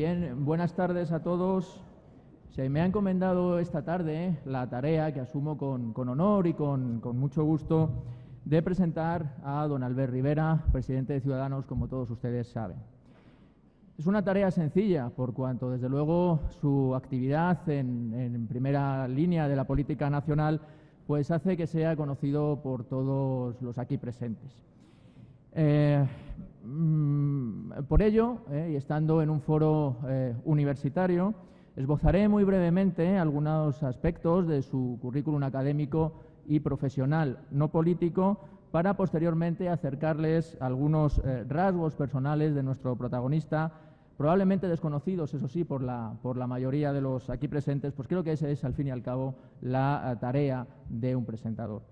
Bien, buenas tardes a todos. Se me ha encomendado esta tarde la tarea que asumo con honor y con mucho gusto de presentar a don Albert Rivera, presidente de Ciudadanos, como todos ustedes saben. Es una tarea sencilla, por cuanto, desde luego, su actividad en primera línea de la política nacional pues hace que sea conocido por todos los aquí presentes. Por ello, y estando en un foro universitario, esbozaré muy brevemente algunos aspectos de su currículum académico y profesional, no político, para posteriormente acercarles algunos rasgos personales de nuestro protagonista, probablemente desconocidos, eso sí, por la mayoría de los aquí presentes, pues creo que esa es, al fin y al cabo, la tarea de un presentador.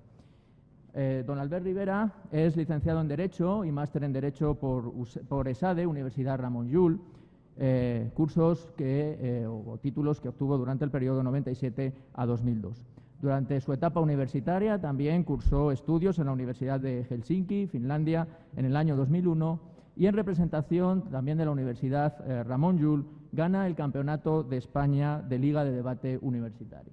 Don Albert Rivera es licenciado en Derecho y máster en Derecho por ESADE, Universidad Ramon Llull, cursos o títulos que obtuvo durante el periodo 97 a 2002. Durante su etapa universitaria también cursó estudios en la Universidad de Helsinki, Finlandia, en el año 2001, y en representación también de la Universidad Ramon Llull gana el Campeonato de España de Liga de Debate Universitario.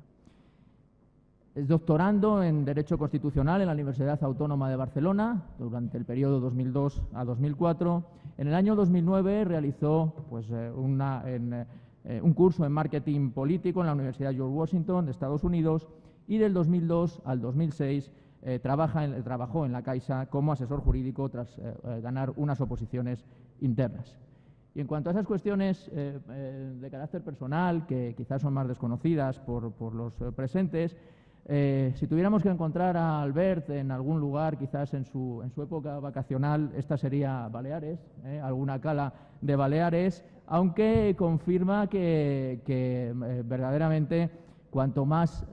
Es doctorando en Derecho Constitucional en la Universidad Autónoma de Barcelona durante el periodo 2002 a 2004. En el año 2009 realizó un curso en Marketing Político en la Universidad George Washington de Estados Unidos, y del 2002 al 2006 trabajó en la Caixa como asesor jurídico tras ganar unas oposiciones internas. Y en cuanto a esas cuestiones de carácter personal, que quizás son más desconocidas por los presentes, si tuviéramos que encontrar a Albert en algún lugar, quizás en su época vacacional, esta sería Baleares, alguna cala de Baleares, aunque confirma que verdaderamente cuanto más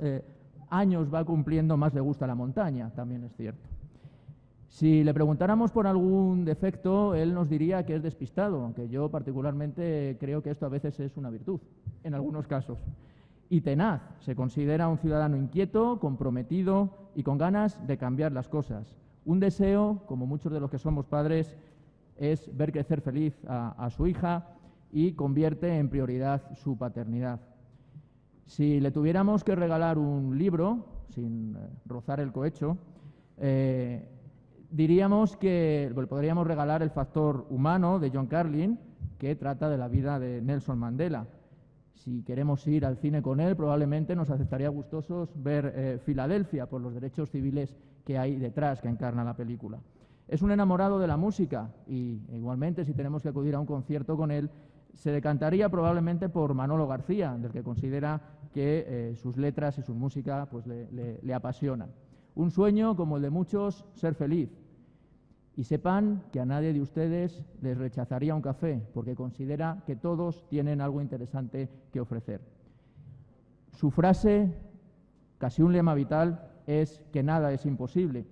años va cumpliendo, más le gusta la montaña, también es cierto. Si le preguntáramos por algún defecto, él nos diría que es despistado, aunque yo particularmente creo que esto a veces es una virtud, en algunos casos. Y tenaz, se considera un ciudadano inquieto, comprometido y con ganas de cambiar las cosas. Un deseo, como muchos de los que somos padres, es ver crecer feliz a su hija, y convierte en prioridad su paternidad. Si le tuviéramos que regalar un libro, sin rozar el cohecho, diríamos que le podríamos regalar El factor humano, de John Carlin, que trata de la vida de Nelson Mandela. Si queremos ir al cine con él, probablemente nos aceptaría gustosos ver Filadelfia, por los derechos civiles que hay detrás, que encarna la película. Es un enamorado de la música y, igualmente, si tenemos que acudir a un concierto con él, se decantaría probablemente por Manolo García, del que considera que sus letras y su música pues, le apasionan. Un sueño, como el de muchos, ser feliz. Y sepan que a nadie de ustedes les rechazaría un café, porque considera que todos tienen algo interesante que ofrecer. Su frase, casi un lema vital, es que nada es imposible.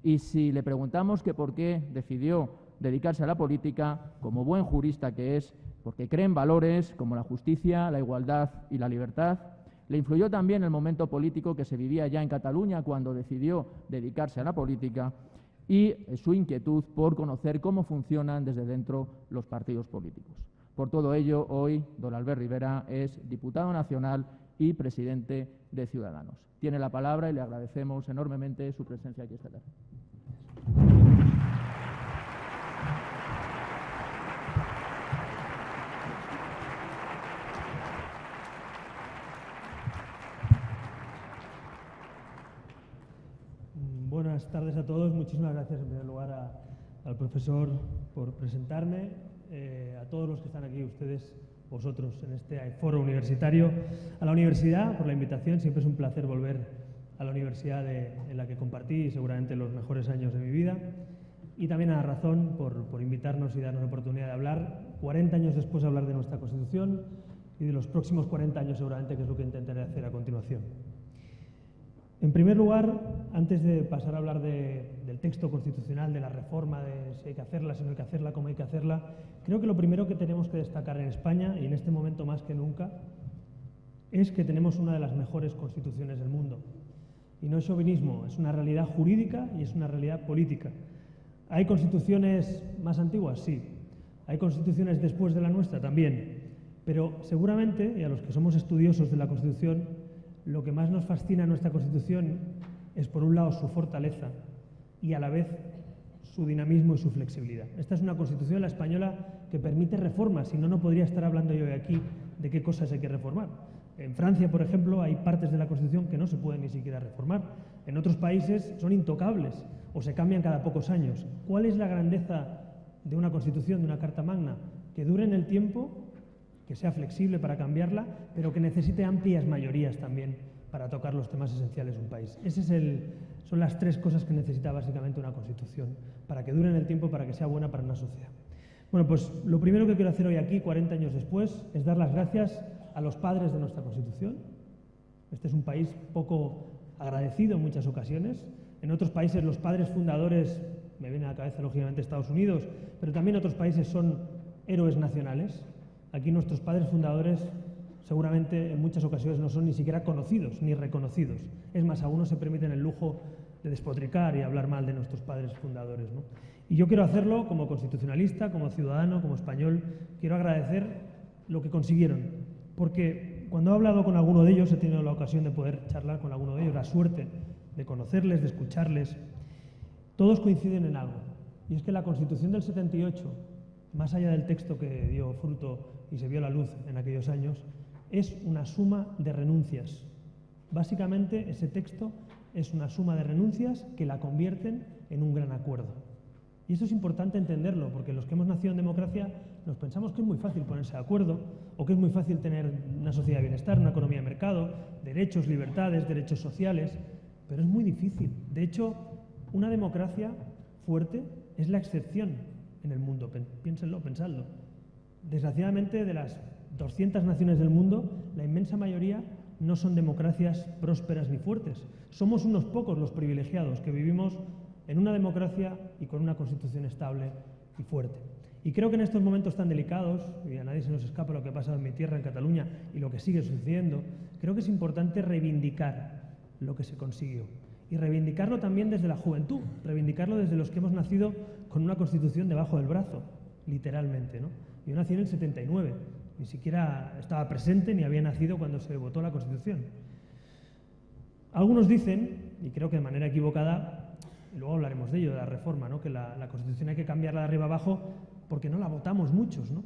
Y si le preguntamos que por qué decidió dedicarse a la política, como buen jurista que es, porque cree en valores como la justicia, la igualdad y la libertad, le influyó también el momento político que se vivía ya en Cataluña cuando decidió dedicarse a la política, y su inquietud por conocer cómo funcionan desde dentro los partidos políticos. Por todo ello, hoy don Albert Rivera es diputado nacional y presidente de Ciudadanos. Tiene la palabra y le agradecemos enormemente su presencia aquí esta tarde. Buenas tardes a todos. Muchísimas gracias en primer lugar al profesor por presentarme, a todos los que están aquí, vosotros, en este foro universitario, a la universidad por la invitación. Siempre es un placer volver a la universidad en la que compartí seguramente los mejores años de mi vida, y también a Razón por invitarnos y darnos la oportunidad de hablar, 40 años después, hablar de nuestra Constitución y de los próximos 40 años seguramente, que es lo que intentaré hacer a continuación. En primer lugar, antes de pasar a hablar del texto constitucional, de la reforma, de si hay que hacerla, si no hay que hacerla, cómo hay que hacerla, creo que lo primero que tenemos que destacar en España, y en este momento más que nunca, es que tenemos una de las mejores constituciones del mundo. Y no es chauvinismo, es una realidad jurídica y es una realidad política. ¿Hay constituciones más antiguas? Sí. ¿Hay constituciones después de la nuestra? También. Pero seguramente, y a los que somos estudiosos de la Constitución, lo que más nos fascina en nuestra Constitución es, por un lado, su fortaleza y a la vez su dinamismo y su flexibilidad. Esta es una Constitución, la española, que permite reformas, si no, no podría estar hablando yo de aquí de qué cosas hay que reformar. En Francia, por ejemplo, hay partes de la Constitución que no se pueden ni siquiera reformar. En otros países son intocables o se cambian cada pocos años. ¿Cuál es la grandeza de una Constitución, de una Carta Magna? Que dure en el tiempo, que sea flexible para cambiarla, pero que necesite amplias mayorías también para tocar los temas esenciales de un país. Son las tres cosas que necesita básicamente una Constitución, para que dure en el tiempo, para que sea buena para una sociedad. Bueno, pues lo primero que quiero hacer hoy aquí, 40 años después, es dar las gracias a los padres de nuestra Constitución. Este es un país poco agradecido en muchas ocasiones. En otros países los padres fundadores, me viene a la cabeza lógicamente Estados Unidos, pero también otros países son héroes nacionales. Aquí nuestros padres fundadores seguramente en muchas ocasiones no son ni siquiera conocidos ni reconocidos. Es más, algunos se permiten el lujo de despotricar y hablar mal de nuestros padres fundadores, ¿no? Y yo quiero hacerlo como constitucionalista, como ciudadano, como español. Quiero agradecer lo que consiguieron, porque cuando he hablado con alguno de ellos, he tenido la ocasión de poder charlar con alguno de ellos, la suerte de conocerles, de escucharles, todos coinciden en algo, y es que la Constitución del 78, más allá del texto que dio fruto y se vio la luz en aquellos años, es una suma de renuncias. Básicamente, ese texto es una suma de renuncias que la convierten en un gran acuerdo. Y eso es importante entenderlo, porque los que hemos nacido en democracia nos pensamos que es muy fácil ponerse de acuerdo, o que es muy fácil tener una sociedad de bienestar, una economía de mercado, derechos, libertades, derechos sociales, pero es muy difícil. De hecho, una democracia fuerte es la excepción en el mundo. Piénsenlo, pensadlo. Desgraciadamente, de las 200 naciones del mundo, la inmensa mayoría no son democracias prósperas ni fuertes. Somos unos pocos los privilegiados que vivimos en una democracia y con una Constitución estable y fuerte. Y creo que en estos momentos tan delicados, y a nadie se nos escapa lo que ha pasado en mi tierra, en Cataluña, y lo que sigue sucediendo, creo que es importante reivindicar lo que se consiguió. Y reivindicarlo también desde la juventud, reivindicarlo desde los que hemos nacido con una Constitución debajo del brazo, literalmente, ¿no? Yo nací en el 79, ni siquiera estaba presente ni había nacido cuando se votó la Constitución. Algunos dicen, y creo que de manera equivocada, y luego hablaremos de ello, de la reforma, ¿no?, que la Constitución hay que cambiarla de arriba abajo porque no la votamos muchos, ¿no?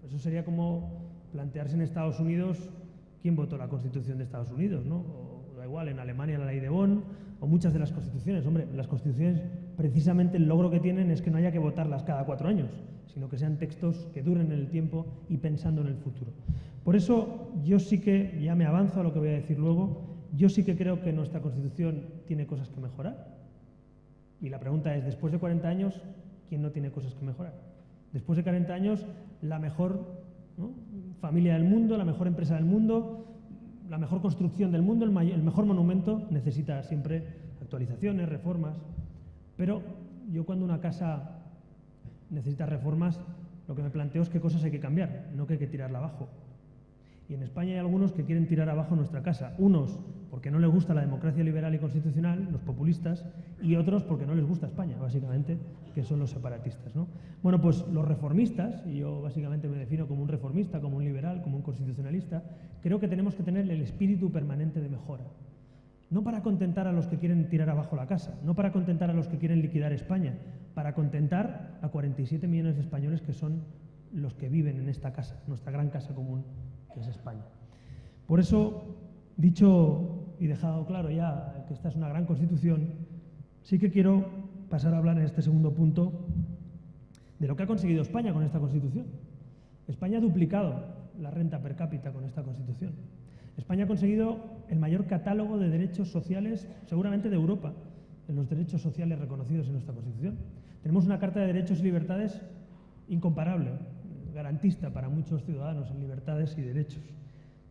Eso sería como plantearse en Estados Unidos quién votó la Constitución de Estados Unidos, ¿no? O da igual, en Alemania la ley de Bonn, o muchas de las constituciones. Hombre, las constituciones, precisamente el logro que tienen es que no haya que votarlas cada 4 años, sino que sean textos que duren en el tiempo y pensando en el futuro. Por eso yo sí que, ya me avanzo a lo que voy a decir luego, yo sí que creo que nuestra Constitución tiene cosas que mejorar. Y la pregunta es, después de 40 años, ¿quién no tiene cosas que mejorar? Después de 40 años, la mejor, ¿no?, familia del mundo, la mejor empresa del mundo, la mejor construcción del mundo, el mejor monumento, necesita siempre actualizaciones, reformas. Pero yo, cuando una casa necesita reformas, lo que me planteo es qué cosas hay que cambiar, no que hay que tirarla abajo. Y en España hay algunos que quieren tirar abajo nuestra casa. Unos porque no les gusta la democracia liberal y constitucional, los populistas, y otros porque no les gusta España, básicamente, que son los separatistas, ¿no? Bueno, pues los reformistas, y yo básicamente me defino como un reformista, como un liberal, como un constitucionalista, creo que tenemos que tener el espíritu permanente de mejora. No para contentar a los que quieren tirar abajo la casa, no para contentar a los que quieren liquidar España, para contentar a 47 millones de españoles que son los que viven en esta casa, nuestra gran casa común, que es España. Por eso, dicho y dejado claro ya que esta es una gran Constitución, sí que quiero pasar a hablar en este segundo punto de lo que ha conseguido España con esta Constitución. España ha duplicado la renta per cápita con esta Constitución. España ha conseguido el mayor catálogo de derechos sociales, seguramente de Europa, en los derechos sociales reconocidos en nuestra Constitución. Tenemos una Carta de Derechos y Libertades incomparable, garantista para muchos ciudadanos en libertades y derechos.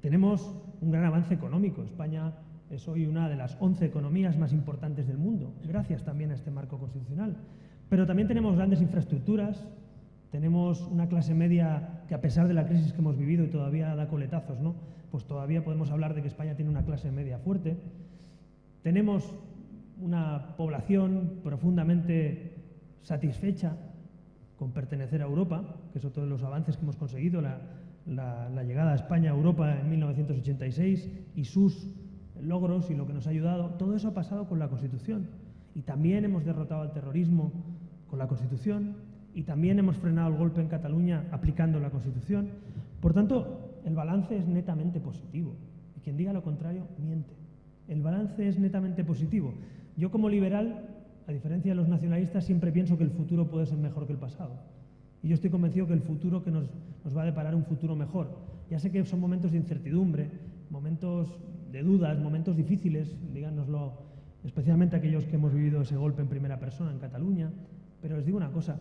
Tenemos un gran avance económico. España es hoy una de las 11 economías más importantes del mundo, gracias también a este marco constitucional. Pero también tenemos grandes infraestructuras, tenemos una clase media que, a pesar de la crisis que hemos vivido y todavía da coletazos, ¿no?, pues todavía podemos hablar de que España tiene una clase media fuerte. Tenemos una población profundamente satisfecha con pertenecer a Europa, que es otro de los avances que hemos conseguido, la la llegada a España a Europa en 1986 y sus logros y lo que nos ha ayudado, todo eso ha pasado con la Constitución. Y también hemos derrotado al terrorismo con la Constitución y también hemos frenado el golpe en Cataluña aplicando la Constitución. Por tanto, el balance es netamente positivo. Y quien diga lo contrario, miente. El balance es netamente positivo. Yo como liberal, a diferencia de los nacionalistas, siempre pienso que el futuro puede ser mejor que el pasado. Y yo estoy convencido que el futuro que nos va a deparar un futuro mejor. Ya sé que son momentos de incertidumbre, momentos de dudas, momentos difíciles, díganoslo, especialmente aquellos que hemos vivido ese golpe en primera persona en Cataluña, pero les digo una cosa,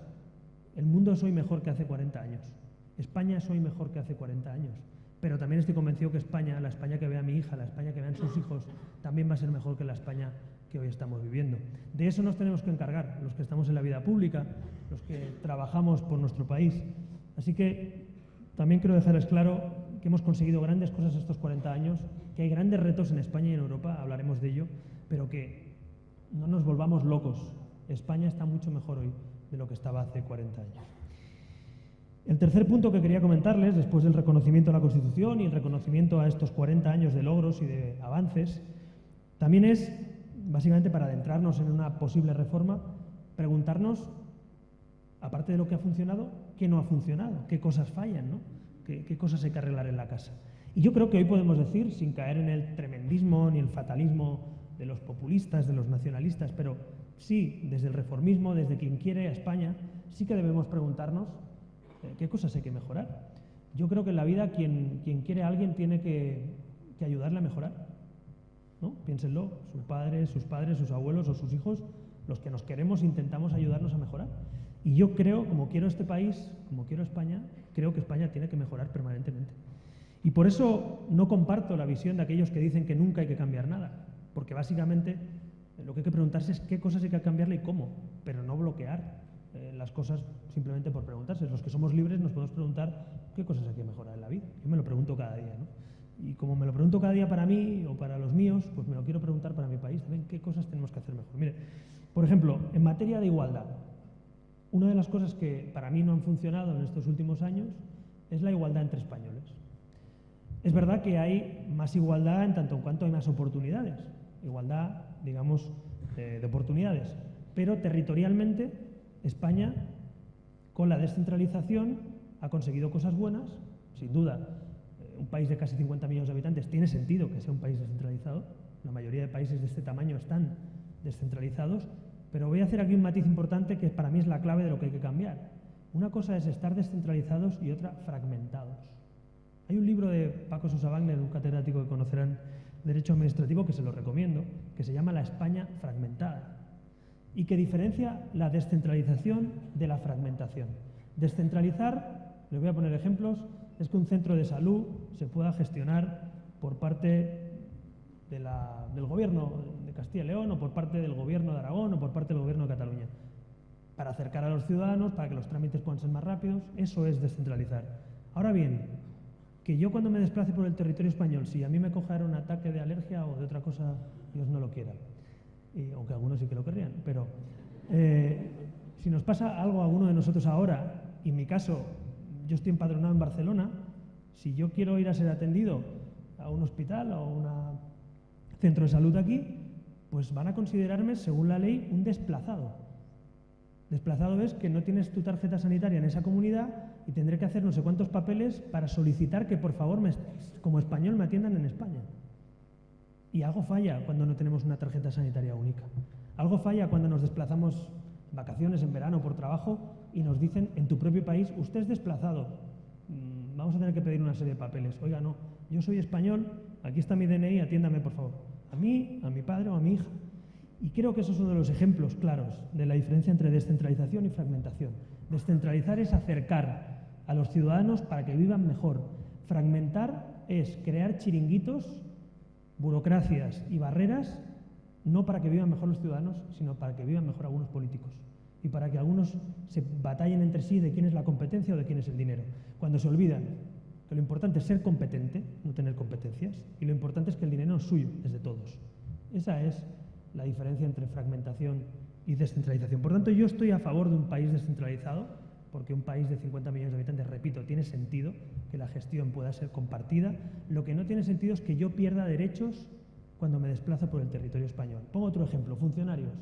el mundo es hoy mejor que hace 40 años, España es hoy mejor que hace 40 años, pero también estoy convencido que España, la España que vea a mi hija, la España que vean sus hijos, también va a ser mejor que la España que hoy estamos viviendo. De eso nos tenemos que encargar, los que estamos en la vida pública, los que trabajamos por nuestro país. Así que también quiero dejarles claro que hemos conseguido grandes cosas estos 40 años, que hay grandes retos en España y en Europa, hablaremos de ello, pero que no nos volvamos locos. España está mucho mejor hoy de lo que estaba hace 40 años. El tercer punto que quería comentarles, después del reconocimiento a la Constitución y el reconocimiento a estos 40 años de logros y de avances, también es, básicamente para adentrarnos en una posible reforma, preguntarnos, aparte de lo que ha funcionado, qué no ha funcionado, qué cosas fallan, ¿no? ¿Qué cosas hay que arreglar en la casa? Y yo creo que hoy podemos decir, sin caer en el tremendismo ni el fatalismo de los populistas, de los nacionalistas, pero sí, desde el reformismo, desde quien quiere a España, sí que debemos preguntarnos qué cosas hay que mejorar. Yo creo que en la vida quien quiere a alguien tiene que ayudarle a mejorar, ¿no? Piénsenlo, sus padres, sus abuelos o sus hijos, los que nos queremos intentamos ayudarnos a mejorar. Y yo creo, como quiero este país, como quiero España, creo que España tiene que mejorar permanentemente. Y por eso no comparto la visión de aquellos que dicen que nunca hay que cambiar nada, porque básicamente lo que hay que preguntarse es qué cosas hay que cambiarle y cómo, pero no bloquear las cosas simplemente por preguntarse. Los que somos libres nos podemos preguntar qué cosas hay que mejorar en la vida. Yo me lo pregunto cada día, ¿no? Y como me lo pregunto cada día para mí o para los míos, pues me lo quiero preguntar para mi país también, qué cosas tenemos que hacer mejor. Mire, por ejemplo, en materia de igualdad, una de las cosas que para mí no han funcionado en estos últimos años es la igualdad entre españoles. Es verdad que hay más igualdad en tanto en cuanto hay más oportunidades, igualdad, digamos, de oportunidades, pero territorialmente España, con la descentralización, ha conseguido cosas buenas, sin duda. Un país de casi 50 millones de habitantes tiene sentido que sea un país descentralizado, la mayoría de países de este tamaño están descentralizados, pero voy a hacer aquí un matiz importante que para mí es la clave de lo que hay que cambiar. Una cosa es estar descentralizados y otra fragmentados. Hay un libro de Paco Sosa Wagner, un catedrático que conocerán de Derecho Administrativo, que se lo recomiendo, que se llama La España fragmentada y que diferencia la descentralización de la fragmentación. Descentralizar, les voy a poner ejemplos, es que un centro de salud se pueda gestionar por parte del Gobierno de Castilla y León o por parte del Gobierno de Aragón o por parte del Gobierno de Cataluña, para acercar a los ciudadanos, para que los trámites puedan ser más rápidos. Eso es descentralizar. Ahora bien, que yo cuando me desplace por el territorio español, si a mí me cogiera un ataque de alergia o de otra cosa, Dios no lo quiera, aunque algunos sí que lo querrían, pero si nos pasa algo a alguno de nosotros ahora, y en mi caso, yo estoy empadronado en Barcelona, si yo quiero ir a ser atendido a un hospital o a un centro de salud aquí, pues van a considerarme, según la ley, un desplazado. Desplazado es que no tienes tu tarjeta sanitaria en esa comunidad y tendré que hacer no sé cuántos papeles para solicitar que, por favor, como español me atiendan en España. Y algo falla cuando no tenemos una tarjeta sanitaria única. Algo falla cuando nos desplazamos en vacaciones, en verano, por trabajo, y nos dicen, en tu propio país, usted es desplazado, vamos a tener que pedir una serie de papeles. Oiga, no, yo soy español, aquí está mi DNI, atiéndame, por favor. A mí, a mi padre o a mi hija. Y creo que esos son uno de los ejemplos claros de la diferencia entre descentralización y fragmentación. Descentralizar es acercar a los ciudadanos para que vivan mejor. Fragmentar es crear chiringuitos, burocracias y barreras, no para que vivan mejor los ciudadanos, sino para que vivan mejor algunos políticos y para que algunos se batallen entre sí de quién es la competencia o de quién es el dinero. Cuando se olvidan que lo importante es ser competente, no tener competencias, y lo importante es que el dinero es suyo, es de todos. Esa es la diferencia entre fragmentación y descentralización. Por tanto, yo estoy a favor de un país descentralizado, porque un país de 50 millones de habitantes, repito, tiene sentido que la gestión pueda ser compartida. Lo que no tiene sentido es que yo pierda derechos cuando me desplazo por el territorio español. Pongo otro ejemplo, funcionarios.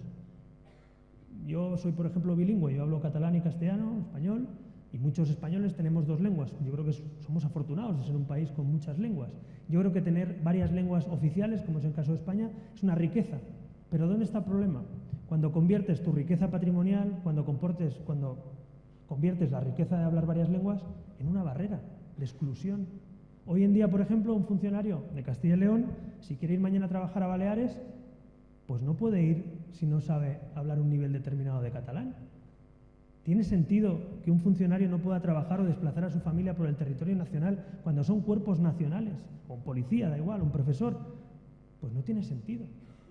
Yo soy, por ejemplo, bilingüe, yo hablo catalán y castellano, español, y muchos españoles tenemos dos lenguas. Yo creo que somos afortunados de ser un país con muchas lenguas. Yo creo que tener varias lenguas oficiales, como es el caso de España, es una riqueza. Pero ¿dónde está el problema? Cuando conviertes tu riqueza patrimonial, cuando conviertes la riqueza de hablar varias lenguas en una barrera de exclusión. Hoy en día, por ejemplo, un funcionario de Castilla y León, si quiere ir mañana a trabajar a Baleares, pues no puede ir si no sabe hablar un nivel determinado de catalán. ¿Tiene sentido que un funcionario no pueda trabajar o desplazar a su familia por el territorio nacional cuando son cuerpos nacionales? O un policía, da igual, un profesor. Pues no tiene sentido.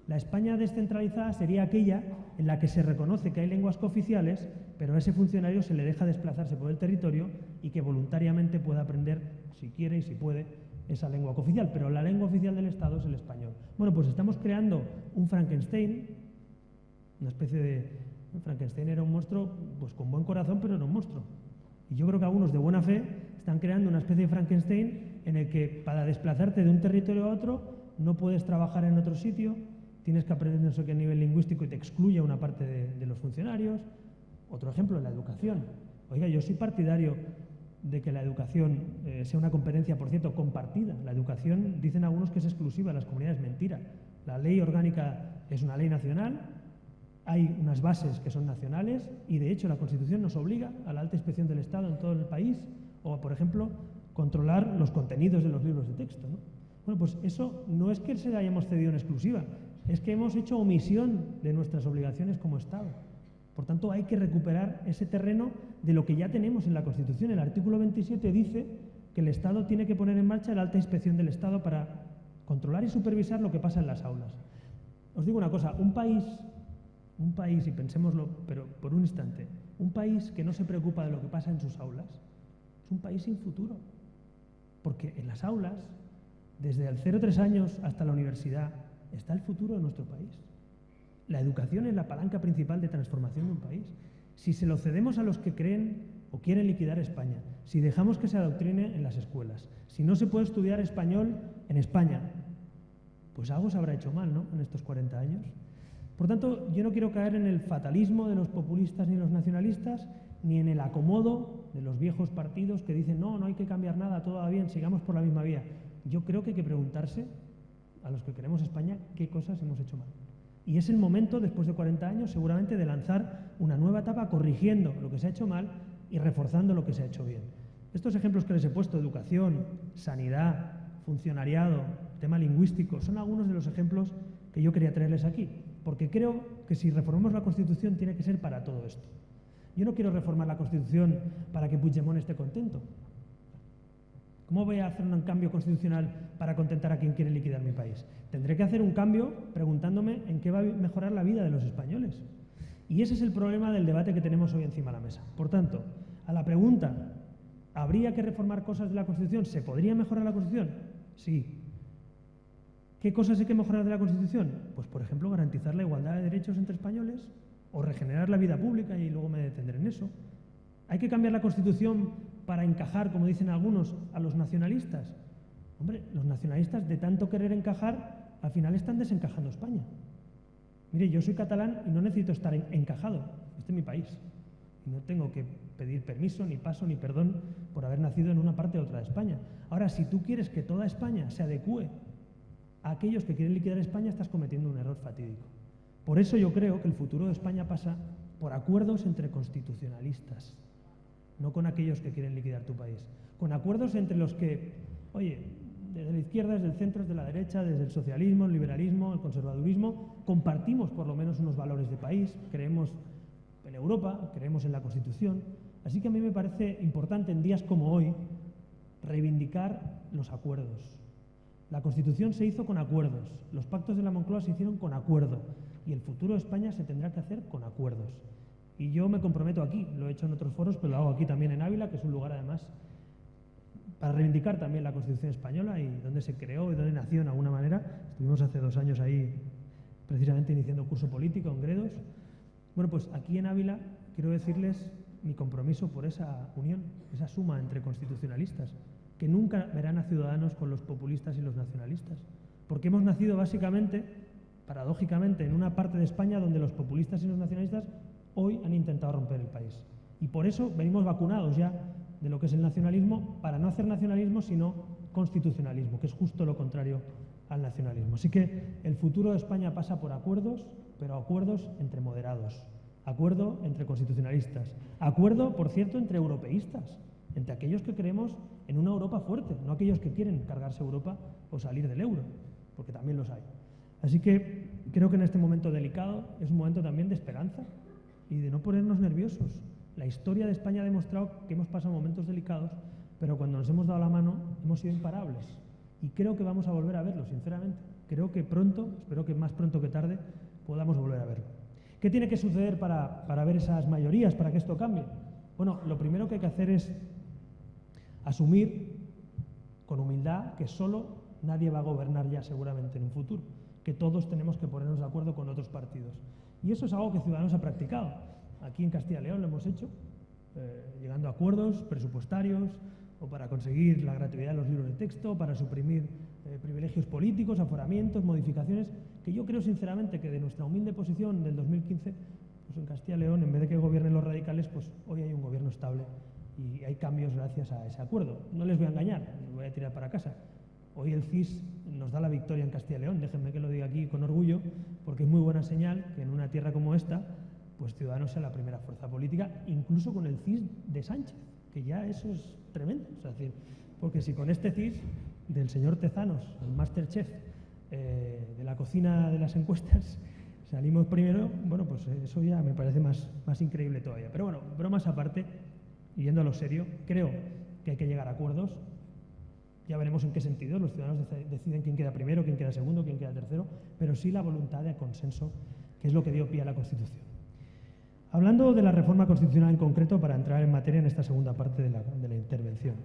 La España descentralizada sería aquella en la que se reconoce que hay lenguas cooficiales, pero a ese funcionario se le deja desplazarse por el territorio y que voluntariamente pueda aprender, si quiere y si puede, esa lengua cooficial. Pero la lengua oficial del Estado es el español. Bueno, pues estamos creando un Frankenstein, una especie de... Frankenstein era un monstruo pues con buen corazón, pero era un monstruo. Y yo creo que algunos de buena fe están creando una especie de Frankenstein en el que para desplazarte de un territorio a otro no puedes trabajar en otro sitio, tienes que aprender no sé qué nivel lingüístico y te excluye a una parte de los funcionarios. Otro ejemplo, la educación. Oiga, yo soy partidario de que la educación sea una competencia, por cierto, compartida. La educación, dicen algunos que es exclusiva de las comunidades, mentira. La ley orgánica es una ley nacional, hay unas bases que son nacionales y, de hecho, la Constitución nos obliga a la alta inspección del Estado en todo el país o, por ejemplo, controlar los contenidos de los libros de texto, ¿no? Bueno, pues eso no es que se hayamos cedido en exclusiva, es que hemos hecho omisión de nuestras obligaciones como Estado. Por tanto, hay que recuperar ese terreno de lo que ya tenemos en la Constitución. El artículo 27 dice que el Estado tiene que poner en marcha la alta inspección del Estado para controlar y supervisar lo que pasa en las aulas. Os digo una cosa, un país, y pensémoslo, pero por un instante, un país que no se preocupa de lo que pasa en sus aulas es un país sin futuro. Porque en las aulas, desde el 0-3 años hasta la universidad, está el futuro de nuestro país. La educación es la palanca principal de transformación de un país. Si se lo cedemos a los que creen o quieren liquidar España, si dejamos que se adoctrine en las escuelas, si no se puede estudiar español en España, pues algo se habrá hecho mal, ¿no?, en estos 40 años. Por tanto, yo no quiero caer en el fatalismo de los populistas ni los nacionalistas, ni en el acomodo de los viejos partidos que dicen no hay que cambiar nada, todo va bien, sigamos por la misma vía. Yo creo que hay que preguntarse, a los que queremos España, qué cosas hemos hecho mal. Y es el momento, después de 40 años, seguramente, de lanzar una nueva etapa corrigiendo lo que se ha hecho mal y reforzando lo que se ha hecho bien. Estos ejemplos que les he puesto, educación, sanidad, funcionariado, tema lingüístico, son algunos de los ejemplos que yo quería traerles aquí, porque creo que si reformamos la Constitución tiene que ser para todo esto. Yo no quiero reformar la Constitución para que Puigdemont esté contento. ¿Cómo voy a hacer un cambio constitucional para contentar a quien quiere liquidar mi país? Tendré que hacer un cambio preguntándome en qué va a mejorar la vida de los españoles. Y ese es el problema del debate que tenemos hoy encima de la mesa. Por tanto, a la pregunta, ¿habría que reformar cosas de la Constitución? ¿Se podría mejorar la Constitución? Sí. ¿Qué cosas hay que mejorar de la Constitución? Pues, por ejemplo, garantizar la igualdad de derechos entre españoles o regenerar la vida pública, y luego me detendré en eso. ¿Hay que cambiar la Constitución para encajar, como dicen algunos, a los nacionalistas? Hombre, los nacionalistas, de tanto querer encajar, al final están desencajando España. Mire, yo soy catalán y no necesito estar encajado. Este es mi país. Y no tengo que pedir permiso, ni paso, ni perdón por haber nacido en una parte u otra de España. Ahora, si tú quieres que toda España se adecúe a aquellos que quieren liquidar España, estás cometiendo un error fatídico. Por eso yo creo que el futuro de España pasa por acuerdos entre constitucionalistas, no con aquellos que quieren liquidar tu país. Con acuerdos entre los que, oye, desde la izquierda, desde el centro, desde la derecha, desde el socialismo, el liberalismo, el conservadurismo, compartimos por lo menos unos valores de país, creemos en Europa, creemos en la Constitución. Así que a mí me parece importante en días como hoy reivindicar los acuerdos. La Constitución se hizo con acuerdos, los pactos de la Moncloa se hicieron con acuerdo y el futuro de España se tendrá que hacer con acuerdos. Y yo me comprometo aquí, lo he hecho en otros foros, pero lo hago aquí también en Ávila, que es un lugar además para reivindicar también la Constitución española y donde se creó y donde nació en alguna manera. Estuvimos hace 2 años ahí precisamente iniciando curso político en Gredos. Bueno, pues aquí en Ávila quiero decirles mi compromiso por esa unión, esa suma entre constitucionalistas, que nunca verán a Ciudadanos con los populistas y los nacionalistas, porque hemos nacido básicamente, paradójicamente, en una parte de España donde los populistas y los nacionalistas hoy han intentado romper el país. Y por eso venimos vacunados ya de lo que es el nacionalismo, para no hacer nacionalismo, sino constitucionalismo, que es justo lo contrario al nacionalismo. Así que el futuro de España pasa por acuerdos, pero acuerdos entre moderados, acuerdo entre constitucionalistas, acuerdo, por cierto, entre europeístas, entre aquellos que creemos en una Europa fuerte, no aquellos que quieren cargarse Europa o salir del euro, porque también los hay. Así que creo que en este momento delicado es un momento también de esperanza y de no ponernos nerviosos. La historia de España ha demostrado que hemos pasado momentos delicados, pero cuando nos hemos dado la mano hemos sido imparables. Y creo que vamos a volver a verlo, sinceramente. Creo que pronto, espero que más pronto que tarde, podamos volver a verlo. ¿Qué tiene que suceder para ver esas mayorías, para que esto cambie? Bueno, lo primero que hay que hacer es asumir con humildad que solo nadie va a gobernar ya seguramente en un futuro, que todos tenemos que ponernos de acuerdo con otros partidos. Y eso es algo que Ciudadanos ha practicado. Aquí en Castilla y León lo hemos hecho, llegando a acuerdos presupuestarios o para conseguir la gratuidad de los libros de texto, para suprimir privilegios políticos, aforamientos, modificaciones, que yo creo sinceramente que de nuestra humilde posición del 2015, pues en Castilla y León, en vez de que gobiernen los radicales, pues hoy hay un gobierno estable y hay cambios gracias a ese acuerdo. No les voy a engañar, les voy a tirar para casa. Hoy el CIS nos da la victoria en Castilla y León, déjenme que lo diga aquí con orgullo, porque es muy buena señal que en una tierra como esta, pues Ciudadanos sea la primera fuerza política, incluso con el CIS de Sánchez, que ya eso es tremendo. O sea, es decir, porque si con este CIS del señor Tezanos, el Masterchef de la cocina de las encuestas, salimos primero, bueno, pues eso ya me parece más increíble todavía. Pero bueno, bromas aparte, y yendo a lo serio, creo que hay que llegar a acuerdos. Ya veremos en qué sentido, los ciudadanos deciden quién queda primero, quién queda segundo, quién queda tercero, pero sí la voluntad de consenso, que es lo que dio pie a la Constitución. Hablando de la reforma constitucional en concreto, para entrar en materia en esta segunda parte de la intervención.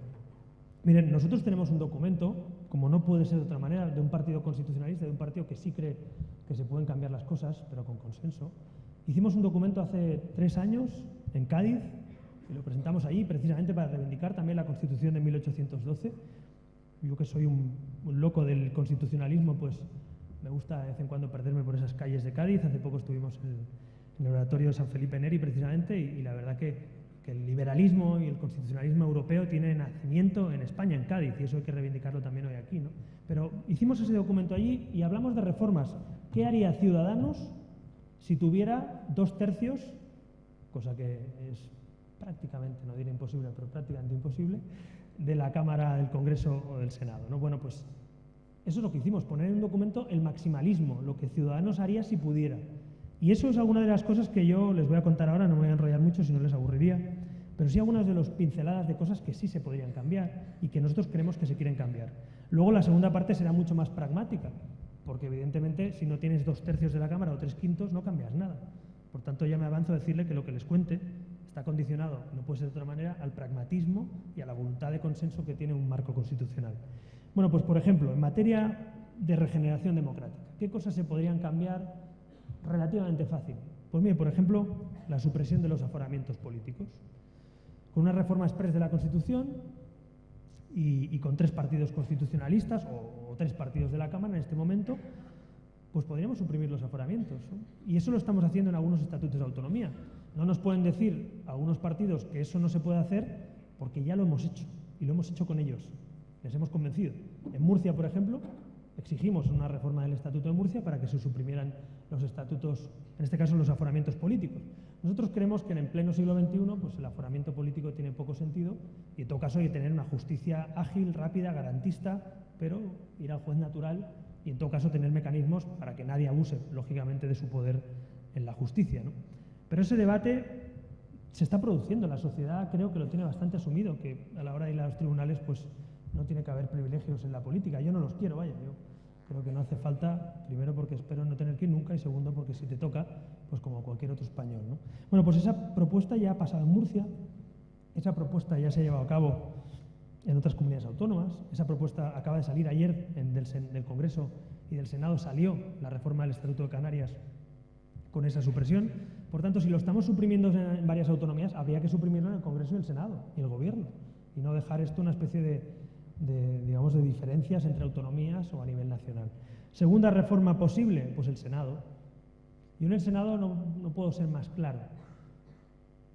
Miren, nosotros tenemos un documento, como no puede ser de otra manera, de un partido constitucionalista, de un partido que sí cree que se pueden cambiar las cosas, pero con consenso. Hicimos un documento hace 3 años en Cádiz, y lo presentamos allí precisamente para reivindicar también la Constitución de 1812. Yo que soy un loco del constitucionalismo, pues me gusta de vez en cuando perderme por esas calles de Cádiz. Hace poco estuvimos en el oratorio de San Felipe Neri precisamente y la verdad que el liberalismo y el constitucionalismo europeo tiene nacimiento en España, en Cádiz, y eso hay que reivindicarlo también hoy aquí, ¿no? Pero hicimos ese documento allí y hablamos de reformas. ¿Qué haría Ciudadanos si tuviera 2/3, cosa que es prácticamente, no diré imposible, pero prácticamente imposible, de la Cámara del Congreso o del Senado, ¿no? Bueno, pues eso es lo que hicimos, poner en un documento el maximalismo, lo que Ciudadanos haría si pudiera. Y eso es alguna de las cosas que yo les voy a contar ahora, no me voy a enrollar mucho si no les aburriría, pero sí algunas de las pinceladas de cosas que sí se podrían cambiar y que nosotros creemos que se quieren cambiar. Luego la segunda parte será mucho más pragmática, porque evidentemente si no tienes 2/3 de la Cámara o 3/5 no cambias nada. Por tanto, ya me avanzo a decirle que lo que les cuente está condicionado, no puede ser de otra manera, al pragmatismo y a la voluntad de consenso que tiene un marco constitucional. Bueno, pues por ejemplo, en materia de regeneración democrática, ¿qué cosas se podrían cambiar relativamente fácil? Pues mire, por ejemplo, la supresión de los aforamientos políticos. Con una reforma exprés de la Constitución y con 3 partidos constitucionalistas o 3 partidos de la Cámara en este momento, pues podríamos suprimir los aforamientos, ¿no? Y eso lo estamos haciendo en algunos estatutos de autonomía. No nos pueden decir algunos partidos que eso no se puede hacer porque ya lo hemos hecho y lo hemos hecho con ellos. Les hemos convencido. En Murcia, por ejemplo, exigimos una reforma del Estatuto de Murcia para que se suprimieran los estatutos, en este caso los aforamientos políticos. Nosotros creemos que en pleno siglo XXI pues el aforamiento político tiene poco sentido y en todo caso hay que tener una justicia ágil, rápida, garantista, pero ir al juez natural y en todo caso tener mecanismos para que nadie abuse, lógicamente, de su poder en la justicia, ¿no? Pero ese debate se está produciendo, la sociedad creo que lo tiene bastante asumido, que a la hora de ir a los tribunales pues no tiene que haber privilegios en la política. Yo no los quiero, vaya, yo creo que no hace falta, primero porque espero no tener que ir nunca y segundo porque si te toca, pues como cualquier otro español, ¿no? Bueno, pues esa propuesta ya ha pasado en Murcia, esa propuesta ya se ha llevado a cabo en otras comunidades autónomas, esa propuesta acaba de salir ayer del Congreso y del Senado, salió la reforma del Estatuto de Canarias con esa supresión. Por tanto, si lo estamos suprimiendo en varias autonomías, habría que suprimirlo en el Congreso y el Senado y el Gobierno, y no dejar esto una especie digamos, de diferencias entre autonomías o a nivel nacional. Segunda reforma posible, pues el Senado. Yo en el Senado no puedo ser más claro.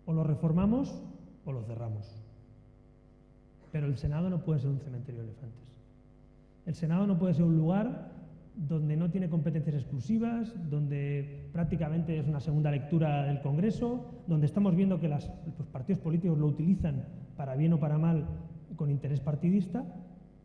O lo reformamos o lo cerramos. Pero el Senado no puede ser un cementerio de elefantes. El Senado no puede ser un lugar donde no tiene competencias exclusivas, donde prácticamente es una segunda lectura del Congreso, donde estamos viendo que los partidos políticos lo utilizan para bien o para mal con interés partidista,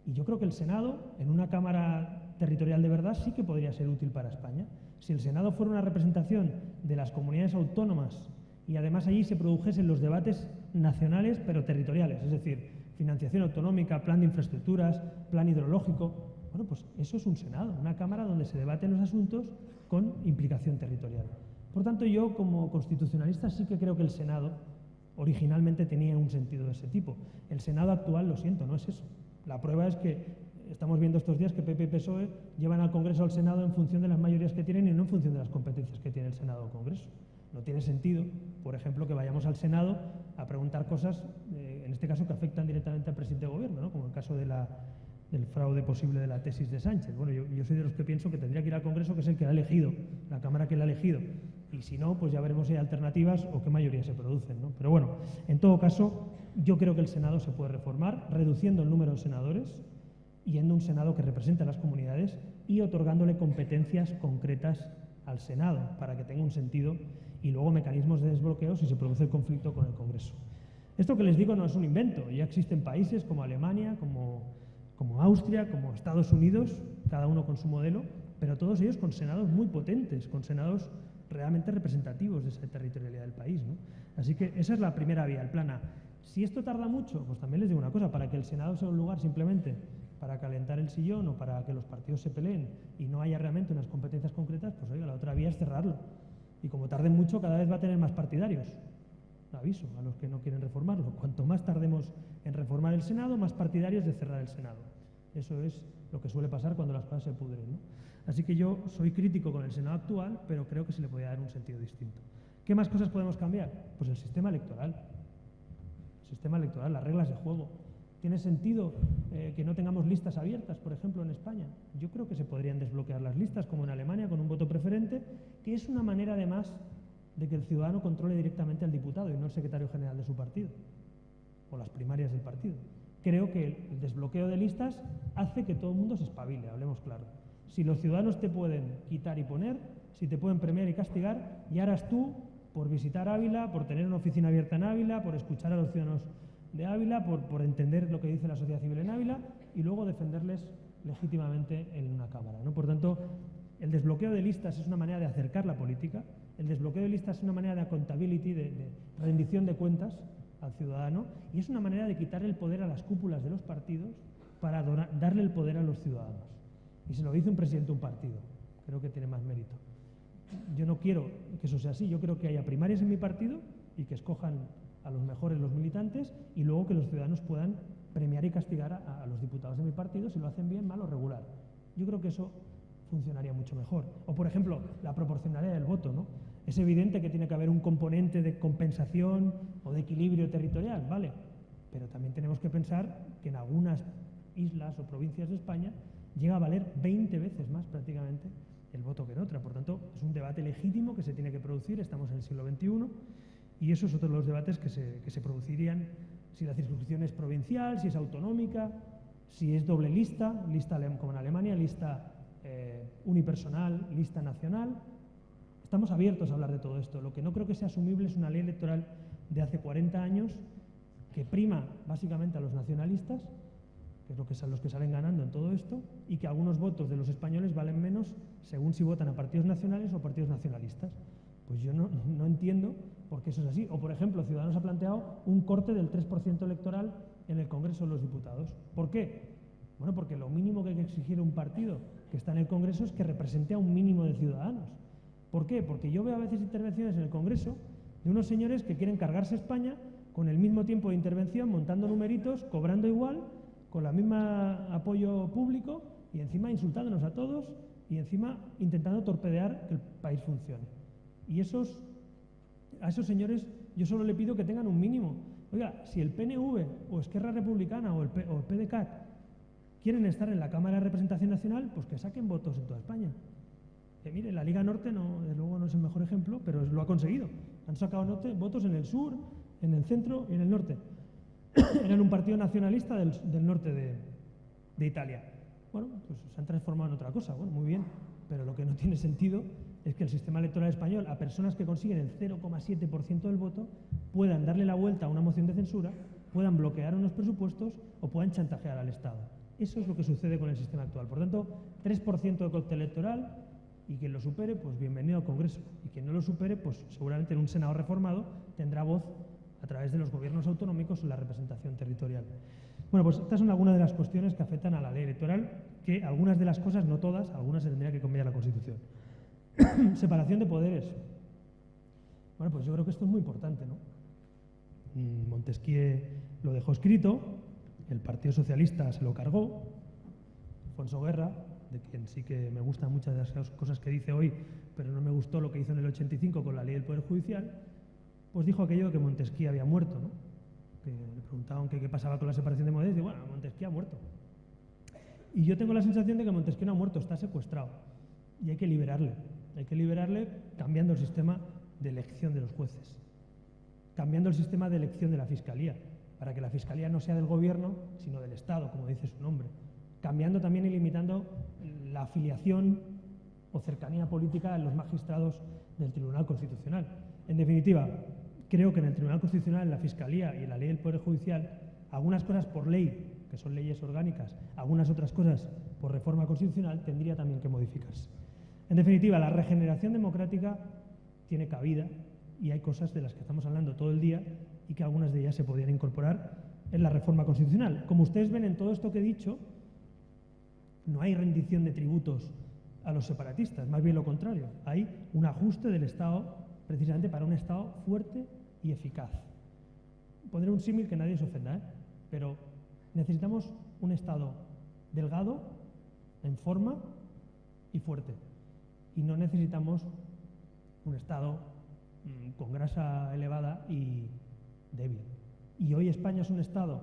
y yo creo que el Senado, en una Cámara territorial de verdad, sí que podría ser útil para España. Si el Senado fuera una representación de las comunidades autónomas y además allí se produjesen los debates nacionales pero territoriales, es decir, financiación autonómica, plan de infraestructuras, plan hidrológico, bueno, pues eso es un Senado, una Cámara donde se debaten los asuntos con implicación territorial. Por tanto, yo como constitucionalista sí que creo que el Senado originalmente tenía un sentido de ese tipo. El Senado actual, lo siento, no es eso. La prueba es que estamos viendo estos días que PP y PSOE llevan al Congreso o al Senado en función de las mayorías que tienen y no en función de las competencias que tiene el Senado o el Congreso. No tiene sentido, por ejemplo, que vayamos al Senado a preguntar cosas, en este caso, que afectan directamente al presidente de Gobierno, ¿no? Como el caso del fraude posible de la tesis de Sánchez. Bueno, yo soy de los que pienso que tendría que ir al Congreso, que es el que la ha elegido, la Cámara que la ha elegido. Y si no, pues ya veremos si hay alternativas o qué mayorías se producen, ¿no? Pero bueno, en todo caso, yo creo que el Senado se puede reformar, reduciendo el número de senadores, yendo a un Senado que represente a las comunidades y otorgándole competencias concretas al Senado para que tenga un sentido, y luego mecanismos de desbloqueo si se produce el conflicto con el Congreso. Esto que les digo no es un invento, ya existen países como Alemania, como Austria, como Estados Unidos, cada uno con su modelo, pero todos ellos con senados muy potentes, con senados realmente representativos de esa territorialidad del país, ¿no? Así que esa es la primera vía, el plan A. Si esto tarda mucho, pues también les digo una cosa, para que el Senado sea un lugar simplemente para calentar el sillón o para que los partidos se peleen y no haya realmente unas competencias concretas, pues oiga, la otra vía es cerrarlo. Y como tarden mucho, cada vez va a tener más partidarios. Aviso a los que no quieren reformarlo. Cuanto más tardemos en reformar el Senado, más partidarios de cerrar el Senado. Eso es lo que suele pasar cuando las cosas se pudren, ¿no? Así que yo soy crítico con el Senado actual, pero creo que se le podría dar un sentido distinto. ¿Qué más cosas podemos cambiar? Pues el sistema electoral. El sistema electoral, las reglas de juego. ¿Tiene sentido que no tengamos listas abiertas, por ejemplo, en España? Yo creo que se podrían desbloquear las listas, como en Alemania, con un voto preferente, que es una manera, además, de que el ciudadano controle directamente al diputado y no al secretario general de su partido, o las primarias del partido. Creo que el desbloqueo de listas hace que todo el mundo se espabile, hablemos claro. Si los ciudadanos te pueden quitar y poner, si te pueden premiar y castigar, ya harás tú por visitar Ávila, por tener una oficina abierta en Ávila, por escuchar a los ciudadanos de Ávila, por entender lo que dice la sociedad civil en Ávila y luego defenderles legítimamente en una Cámara, ¿no? Por tanto, el desbloqueo de listas es una manera de acercar la política, el desbloqueo de listas es una manera de accountability, de rendición de cuentas al ciudadano, y es una manera de quitarle el poder a las cúpulas de los partidos para darle el poder a los ciudadanos. Y se lo dice un presidente de un partido, creo que tiene más mérito. Yo no quiero que eso sea así, yo creo que haya primarias en mi partido y que escojan a los mejores los militantes y luego que los ciudadanos puedan premiar y castigar a los diputados de mi partido si lo hacen bien, mal o regular. Yo creo que eso funcionaría mucho mejor. O, por ejemplo, la proporcionalidad del voto, ¿no? Es evidente que tiene que haber un componente de compensación o de equilibrio territorial, ¿vale? Pero también tenemos que pensar que en algunas islas o provincias de España llega a valer 20 veces más prácticamente el voto que en otra. Por tanto, es un debate legítimo que se tiene que producir, estamos en el siglo XXI, y eso es otro de los debates que se producirían si la circunscripción es provincial, si es autonómica, si es doble lista, como en Alemania, lista unipersonal, lista nacional. Estamos abiertos a hablar de todo esto. Lo que no creo que sea asumible es una ley electoral de hace 40 años que prima básicamente a los nacionalistas, que es lo que son los que salen ganando en todo esto, y que algunos votos de los españoles valen menos según si votan a partidos nacionales o partidos nacionalistas. Pues yo no entiendo por qué eso es así. O, por ejemplo, Ciudadanos ha planteado un corte del 3% electoral en el Congreso de los Diputados. ¿Por qué? Bueno, porque lo mínimo que hay que exigir a un partido que está en el Congreso es que represente a un mínimo de ciudadanos. ¿Por qué? Porque yo veo a veces intervenciones en el Congreso de unos señores que quieren cargarse España con el mismo tiempo de intervención, montando numeritos, cobrando igual, con la misma apoyo público y encima insultándonos a todos y encima intentando torpedear que el país funcione. Y esos A esos señores yo solo le pido que tengan un mínimo. Oiga, si el PNV o Esquerra Republicana o el PDeCAT quieren estar en la Cámara de Representación Nacional, pues que saquen votos en toda España. Mire, la Liga Norte, no, desde luego no es el mejor ejemplo, pero lo ha conseguido. Han sacado votos en el sur, en el centro y en el norte. Eran un partido nacionalista del norte de Italia. Bueno, pues se han transformado en otra cosa, bueno, muy bien, pero lo que no tiene sentido es que el sistema electoral español, a personas que consiguen el 0,7% del voto, puedan darle la vuelta a una moción de censura, puedan bloquear unos presupuestos o puedan chantajear al Estado. Eso es lo que sucede con el sistema actual. Por tanto, 3% de coste electoral, y quien lo supere, pues bienvenido al Congreso. Y quien no lo supere, pues seguramente en un Senado reformado tendrá voz a través de los gobiernos autonómicos en la representación territorial. Bueno, pues estas son algunas de las cuestiones que afectan a la ley electoral, que algunas de las cosas, no todas, algunas se tendría que cambiar la Constitución. Separación de poderes. Bueno, pues yo creo que esto es muy importante, ¿no? Montesquieu lo dejó escrito, el Partido Socialista se lo cargó, Alfonso Guerra, de quien sí que me gustan muchas de las cosas que dice hoy, pero no me gustó lo que hizo en el 85 con la ley del Poder Judicial, pues dijo aquello de que Montesquieu había muerto, ¿no? Que le preguntaban qué pasaba con la separación de poderes, y bueno, Montesquieu ha muerto. Y yo tengo la sensación de que Montesquieu no ha muerto, está secuestrado, y hay que liberarle. Hay que liberarle cambiando el sistema de elección de los jueces, cambiando el sistema de elección de la Fiscalía, para que la Fiscalía no sea del Gobierno, sino del Estado, como dice su nombre, cambiando también y limitando la afiliación o cercanía política en los magistrados del Tribunal Constitucional. En definitiva, creo que en el Tribunal Constitucional, en la Fiscalía y en la ley del Poder Judicial, algunas cosas por ley, que son leyes orgánicas, algunas otras cosas por reforma constitucional, tendría también que modificarse. En definitiva, la regeneración democrática tiene cabida y hay cosas de las que estamos hablando todo el día y que algunas de ellas se podrían incorporar en la reforma constitucional. Como ustedes ven en todo esto que he dicho, no hay rendición de tributos a los separatistas, más bien lo contrario. Hay un ajuste del Estado precisamente para un Estado fuerte y eficaz. Pondré un símil que nadie se ofenda, pero necesitamos un Estado delgado, en forma y fuerte. Y no necesitamos un Estado con grasa elevada y débil. Y hoy España es un Estado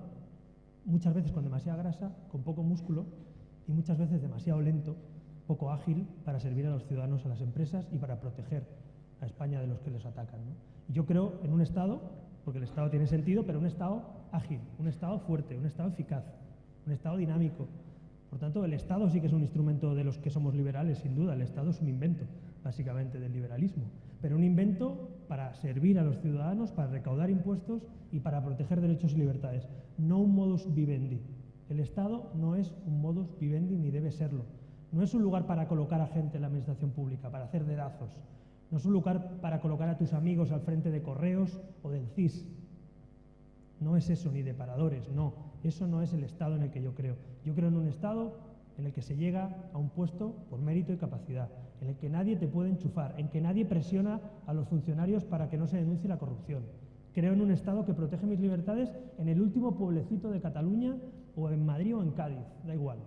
muchas veces con demasiada grasa, con poco músculo y muchas veces demasiado lento, poco ágil para servir a los ciudadanos, a las empresas y para proteger a España de los que les atacan, ¿no? Y yo creo en un Estado, porque el Estado tiene sentido, pero un Estado ágil, un Estado fuerte, un Estado eficaz, un Estado dinámico. Por tanto, el Estado sí que es un instrumento de los que somos liberales, sin duda. El Estado es un invento, básicamente, del liberalismo. Pero un invento para servir a los ciudadanos, para recaudar impuestos y para proteger derechos y libertades. No un modus vivendi. El Estado no es un modus vivendi ni debe serlo. No es un lugar para colocar a gente en la administración pública, para hacer dedazos. No es un lugar para colocar a tus amigos al frente de Correos o del CIS. No es eso, ni de paradores, no. Eso no es el Estado en el que yo creo. Yo creo en un Estado en el que se llega a un puesto por mérito y capacidad, en el que nadie te puede enchufar, en que nadie presiona a los funcionarios para que no se denuncie la corrupción. Creo en un Estado que protege mis libertades en el último pueblecito de Cataluña o en Madrid o en Cádiz, da igual,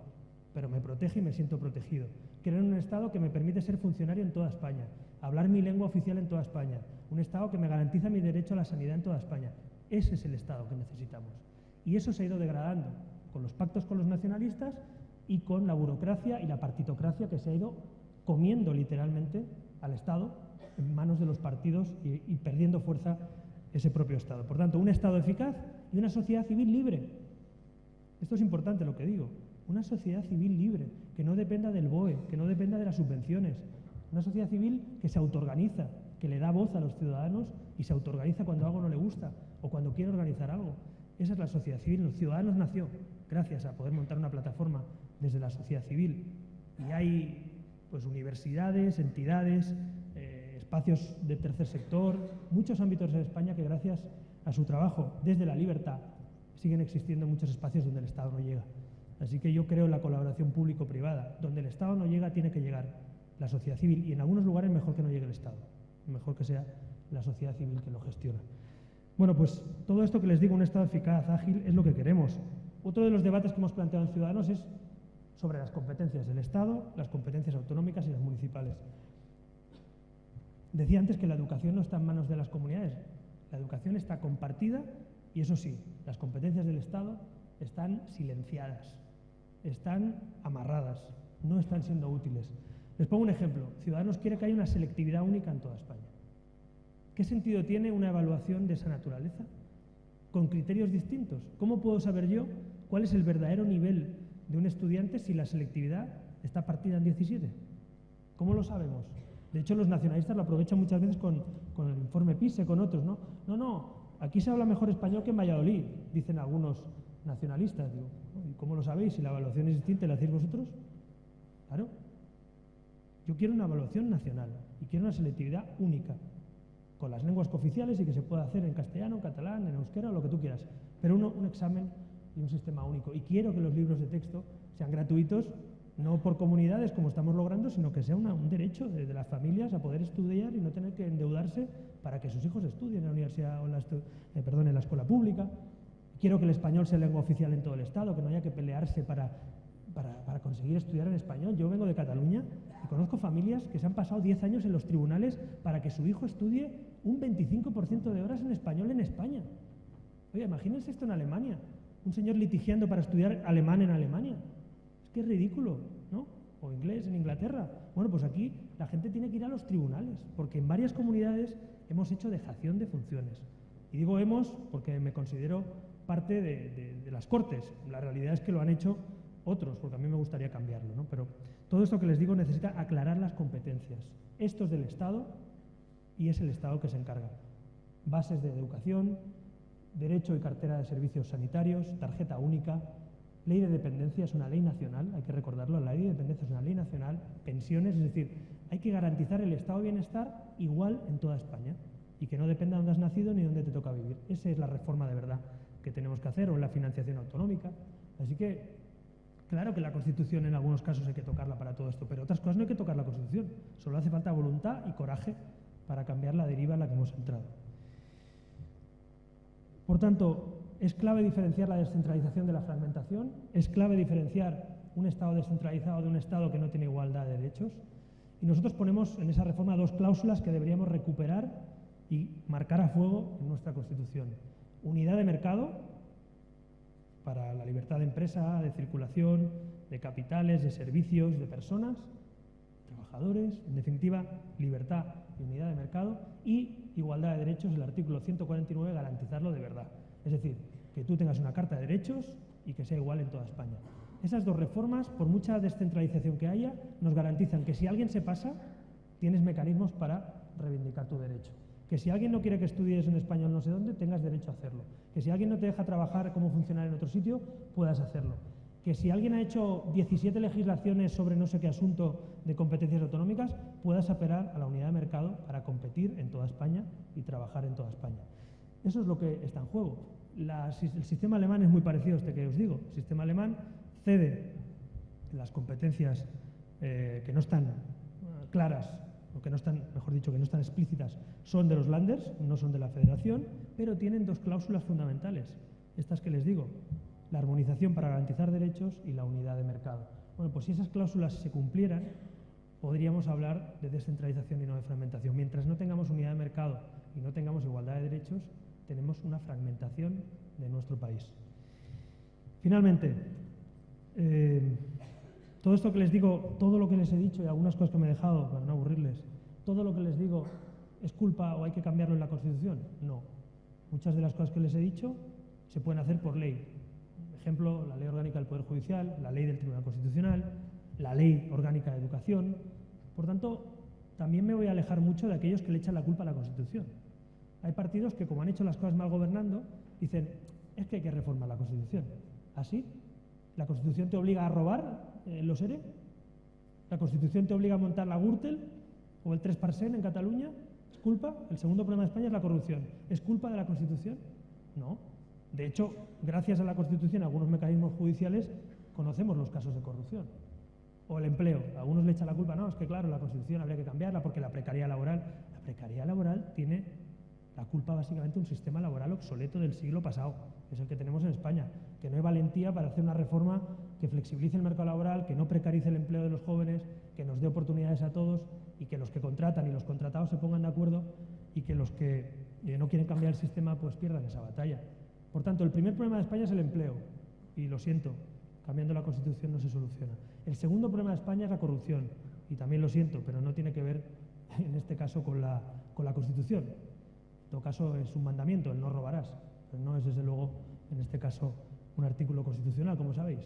pero me protege y me siento protegido. Creo en un Estado que me permite ser funcionario en toda España, hablar mi lengua oficial en toda España, un Estado que me garantiza mi derecho a la sanidad en toda España. Ese es el Estado que necesitamos. Y eso se ha ido degradando con los pactos con los nacionalistas y con la burocracia y la partitocracia que se ha ido comiendo literalmente al Estado en manos de los partidos y perdiendo fuerza ese propio Estado. Por tanto, un Estado eficaz y una sociedad civil libre. Esto es importante lo que digo. Una sociedad civil libre, que no dependa del BOE, que no dependa de las subvenciones. Una sociedad civil que se autoorganiza, que le da voz a los ciudadanos y se autoorganiza cuando algo no le gusta o cuando quiere organizar algo. Esa es la sociedad civil. Los Ciudadanos nació gracias a poder montar una plataforma desde la sociedad civil. Y hay pues universidades, entidades, espacios de tercer sector, muchos ámbitos en España que gracias a su trabajo desde la libertad siguen existiendo muchos espacios donde el Estado no llega. Así que yo creo en la colaboración público-privada. Donde el Estado no llega, tiene que llegar la sociedad civil. Y en algunos lugares mejor que no llegue el Estado. Mejor que sea la sociedad civil que lo gestiona. Bueno, pues todo esto que les digo, un Estado eficaz, ágil, es lo que queremos. Otro de los debates que hemos planteado en Ciudadanos es sobre las competencias del Estado, las competencias autonómicas y las municipales. Decía antes que la educación no está en manos de las comunidades. La educación está compartida y, eso sí, las competencias del Estado están silenciadas, están amarradas, no están siendo útiles. Les pongo un ejemplo. Ciudadanos quiere que haya una selectividad única en toda España. ¿Qué sentido tiene una evaluación de esa naturaleza? Con criterios distintos. ¿Cómo puedo saber yo cuál es el verdadero nivel de un estudiante si la selectividad está partida en 17? ¿Cómo lo sabemos? De hecho, los nacionalistas lo aprovechan muchas veces con el informe PISA, con otros, ¿no? No, aquí se habla mejor español que en Valladolid, dicen algunos nacionalistas. Digo, ¿y cómo lo sabéis? Si la evaluación es distinta, ¿la hacéis vosotros? Claro. Yo quiero una evaluación nacional y quiero una selectividad única, con las lenguas cooficiales y que se pueda hacer en castellano, en catalán, en euskera, lo que tú quieras, pero un examen y un sistema único. Y quiero que los libros de texto sean gratuitos, no por comunidades como estamos logrando, sino que sea un derecho de las familias a poder estudiar y no tener que endeudarse para que sus hijos estudien en la universidad o en la escuela pública. Quiero que el español sea lengua oficial en todo el Estado, que no haya que pelearse para conseguir estudiar en español. Yo vengo de Cataluña y conozco familias que se han pasado 10 años en los tribunales para que su hijo estudie un 25% de horas en español en España. Oye, imagínense esto en Alemania, un señor litigiando para estudiar alemán en Alemania. Es que es ridículo, ¿no? O inglés en Inglaterra. Bueno, pues aquí la gente tiene que ir a los tribunales, porque en varias comunidades hemos hecho dejación de funciones. Y digo hemos porque me considero parte de las Cortes. La realidad es que lo han hecho otros, porque a mí me gustaría cambiarlo, ¿no? Pero todo esto que les digo necesita aclarar las competencias. Esto es del Estado y es el Estado que se encarga. Bases de educación, derecho y cartera de servicios sanitarios, tarjeta única, ley de dependencia es una ley nacional, hay que recordarlo, la ley de dependencia es una ley nacional, pensiones, es decir, hay que garantizar el estado de bienestar igual en toda España y que no dependa de dónde has nacido ni dónde te toca vivir. Esa es la reforma de verdad que tenemos que hacer, o en la financiación autonómica. Así que, claro que la Constitución en algunos casos hay que tocarla para todo esto, pero otras cosas no hay que tocar la Constitución. Solo hace falta voluntad y coraje para cambiar la deriva en la que hemos entrado. Por tanto, es clave diferenciar la descentralización de la fragmentación, es clave diferenciar un Estado descentralizado de un Estado que no tiene igualdad de derechos. Y nosotros ponemos en esa reforma dos cláusulas que deberíamos recuperar y marcar a fuego en nuestra Constitución. Unidad de mercado, para la libertad de empresa, de circulación, de capitales, de servicios, de personas, trabajadores, en definitiva, libertad y unidad de mercado, y igualdad de derechos, el artículo 149, garantizarlo de verdad. Es decir, que tú tengas una carta de derechos y que sea igual en toda España. Esas dos reformas, por mucha descentralización que haya, nos garantizan que si alguien se pasa, tienes mecanismos para reivindicar tu derecho. Que si alguien no quiere que estudies en español no sé dónde, tengas derecho a hacerlo. Que si alguien no te deja trabajar como funcionario en otro sitio, puedas hacerlo. Que si alguien ha hecho 17 legislaciones sobre no sé qué asunto de competencias autonómicas, puedas apelar a la unidad de mercado para competir en toda España y trabajar en toda España. Eso es lo que está en juego. El sistema alemán es muy parecido a este que os digo. El sistema alemán cede las competencias que no están claras, o que no están, mejor dicho, que no están explícitas, son de los Länders, no son de la Federación, pero tienen dos cláusulas fundamentales, estas que les digo, la armonización para garantizar derechos y la unidad de mercado. Bueno, pues si esas cláusulas se cumplieran, podríamos hablar de descentralización y no de fragmentación. Mientras no tengamos unidad de mercado y no tengamos igualdad de derechos, tenemos una fragmentación de nuestro país. Finalmente, todo esto que les digo, todo lo que les he dicho y algunas cosas que me he dejado para no aburrirles, todo lo que les digo es culpa o hay que cambiarlo en la Constitución. No. Muchas de las cosas que les he dicho se pueden hacer por ley. Por ejemplo, la Ley Orgánica del Poder Judicial, la Ley del Tribunal Constitucional, la Ley Orgánica de Educación. Por tanto, también me voy a alejar mucho de aquellos que le echan la culpa a la Constitución. Hay partidos que, como han hecho las cosas mal gobernando, dicen, es que hay que reformar la Constitución. ¿Así? ¿La Constitución te obliga a robar los ERE? ¿La Constitución te obliga a montar la Gürtel o el 3% en Cataluña? ¿Es culpa? El segundo problema de España es la corrupción. ¿Es culpa de la Constitución? No. De hecho, gracias a la Constitución, algunos mecanismos judiciales, conocemos los casos de corrupción. O el empleo. A algunos le echan la culpa. No, es que claro, la Constitución habría que cambiarla porque la precariedad laboral tiene la culpa básicamente un sistema laboral obsoleto del siglo pasado, que es el que tenemos en España, que no hay valentía para hacer una reforma que flexibilice el mercado laboral, que no precarice el empleo de los jóvenes, que nos dé oportunidades a todos y que los que contratan y los contratados se pongan de acuerdo y que los que no quieren cambiar el sistema pues pierdan esa batalla. Por tanto, el primer problema de España es el empleo, y lo siento, cambiando la Constitución no se soluciona. El segundo problema de España es la corrupción, y también lo siento, pero no tiene que ver en este caso con la Constitución. En todo caso es un mandamiento, el no robarás, pero no es desde luego en este caso un artículo constitucional, como sabéis.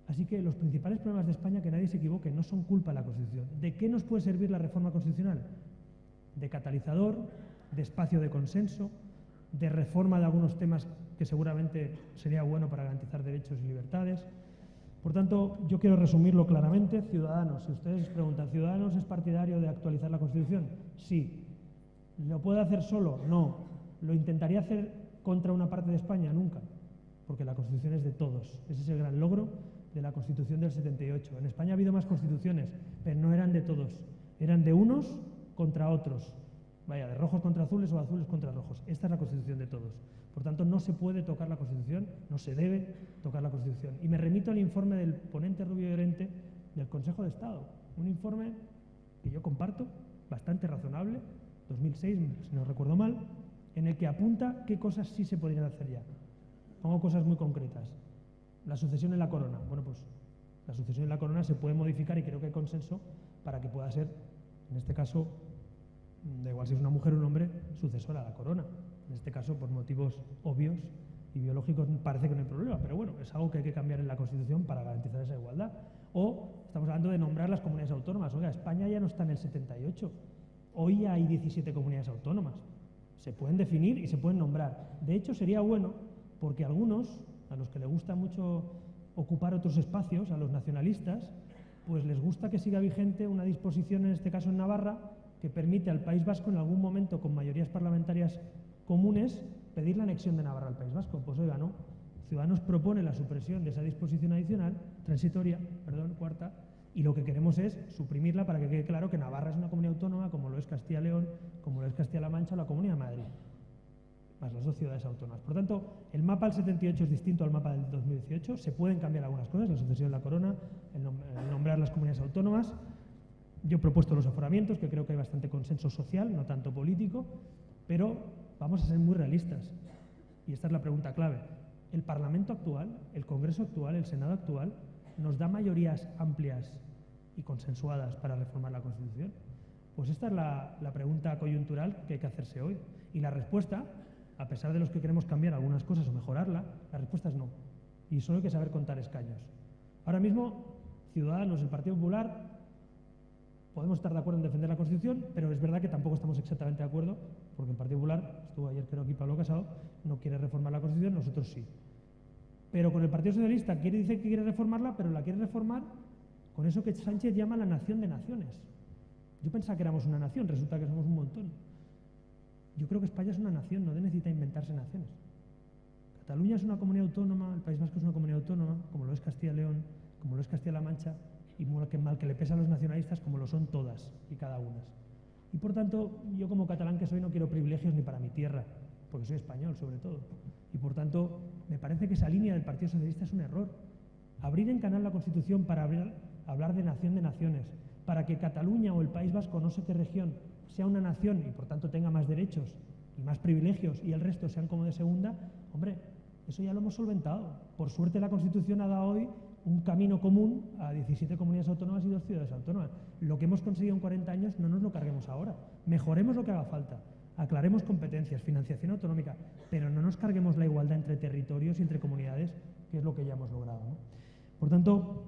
Así que los principales problemas de España, que nadie se equivoque, no son culpa de la Constitución. ¿De qué nos puede servir la reforma constitucional? De catalizador, de espacio de consenso, de reforma de algunos temas que seguramente sería bueno para garantizar derechos y libertades. Por tanto, yo quiero resumirlo claramente. Ciudadanos, si ustedes preguntan, ¿Ciudadanos es partidario de actualizar la Constitución? Sí. ¿Lo puede hacer solo? No. ¿Lo intentaría hacer contra una parte de España? Nunca, porque la Constitución es de todos. Ese es el gran logro de la Constitución del 78. En España ha habido más constituciones, pero no eran de todos. Eran de unos contra otros. Vaya, de rojos contra azules o azules contra rojos. Esta es la Constitución de todos. Por tanto, no se puede tocar la Constitución, no se debe tocar la Constitución. Y me remito al informe del ponente Rubio Llorente del Consejo de Estado. Un informe que yo comparto, bastante razonable, 2006, si no recuerdo mal, en el que apunta qué cosas sí se podrían hacer ya. Pongo cosas muy concretas. La sucesión en la corona. Bueno, pues la sucesión en la corona se puede modificar y creo que hay consenso para que pueda ser, en este caso, da igual si es una mujer o un hombre, sucesora a la corona. En este caso, por motivos obvios y biológicos, parece que no hay problema, pero bueno, es algo que hay que cambiar en la Constitución para garantizar esa igualdad. O estamos hablando de nombrar las comunidades autónomas. Oiga, España ya no está en el 78. Hoy ya hay 17 comunidades autónomas. Se pueden definir y se pueden nombrar. De hecho, sería bueno porque algunos, a los que les gusta mucho ocupar otros espacios, a los nacionalistas, pues les gusta que siga vigente una disposición, en este caso en Navarra, que permite al País Vasco en algún momento, con mayorías parlamentarias comunes, pedir la anexión de Navarra al País Vasco. Pues oiga, no. Ciudadanos propone la supresión de esa disposición adicional, transitoria, perdón, cuarta, y lo que queremos es suprimirla para que quede claro que Navarra es una comunidad autónoma, como lo es Castilla y León, como lo es Castilla-La Mancha o la Comunidad de Madrid, más las dos ciudades autónomas. Por tanto, el mapa del 78 es distinto al mapa del 2018, se pueden cambiar algunas cosas, la sucesión de la corona, el nombrar las comunidades autónomas. Yo he propuesto los aforamientos, que creo que hay bastante consenso social, no tanto político, pero vamos a ser muy realistas. Y esta es la pregunta clave. ¿El Parlamento actual, el Congreso actual, el Senado actual, nos da mayorías amplias y consensuadas para reformar la Constitución? Pues esta es la pregunta coyuntural que hay que hacerse hoy. Y la respuesta, a pesar de los que queremos cambiar algunas cosas o mejorarla, la respuesta es no. Y solo hay que saber contar escaños. Ahora mismo, Ciudadanos, el Partido Popular, podemos estar de acuerdo en defender la Constitución, pero es verdad que tampoco estamos exactamente de acuerdo, porque el Partido Popular, estuvo ayer creo aquí Pablo Casado, no quiere reformar la Constitución, nosotros sí. Pero con el Partido Socialista dice que quiere reformarla, pero la quiere reformar con eso que Sánchez llama la nación de naciones. Yo pensaba que éramos una nación, resulta que somos un montón. Yo creo que España es una nación, no necesita inventarse naciones. Cataluña es una comunidad autónoma, el País Vasco es una comunidad autónoma, como lo es Castilla y León, como lo es Castilla-La Mancha, y mal que le pesa a los nacionalistas, como lo son todas y cada una. Y por tanto, yo como catalán que soy no quiero privilegios ni para mi tierra, porque soy español sobre todo. Y por tanto, me parece que esa línea del Partido Socialista es un error. Abrir en canal la Constitución para hablar de nación de naciones, para que Cataluña o el País Vasco, no sé qué región, sea una nación y por tanto tenga más derechos y más privilegios y el resto sean como de segunda, hombre, eso ya lo hemos solventado. Por suerte la Constitución ha dado hoy un camino común a 17 comunidades autónomas y 2 ciudades autónomas. Lo que hemos conseguido en 40 años no nos lo carguemos ahora. Mejoremos lo que haga falta. Aclaremos competencias, financiación autonómica, pero no nos carguemos la igualdad entre territorios y entre comunidades, que es lo que ya hemos logrado, ¿no? Por tanto,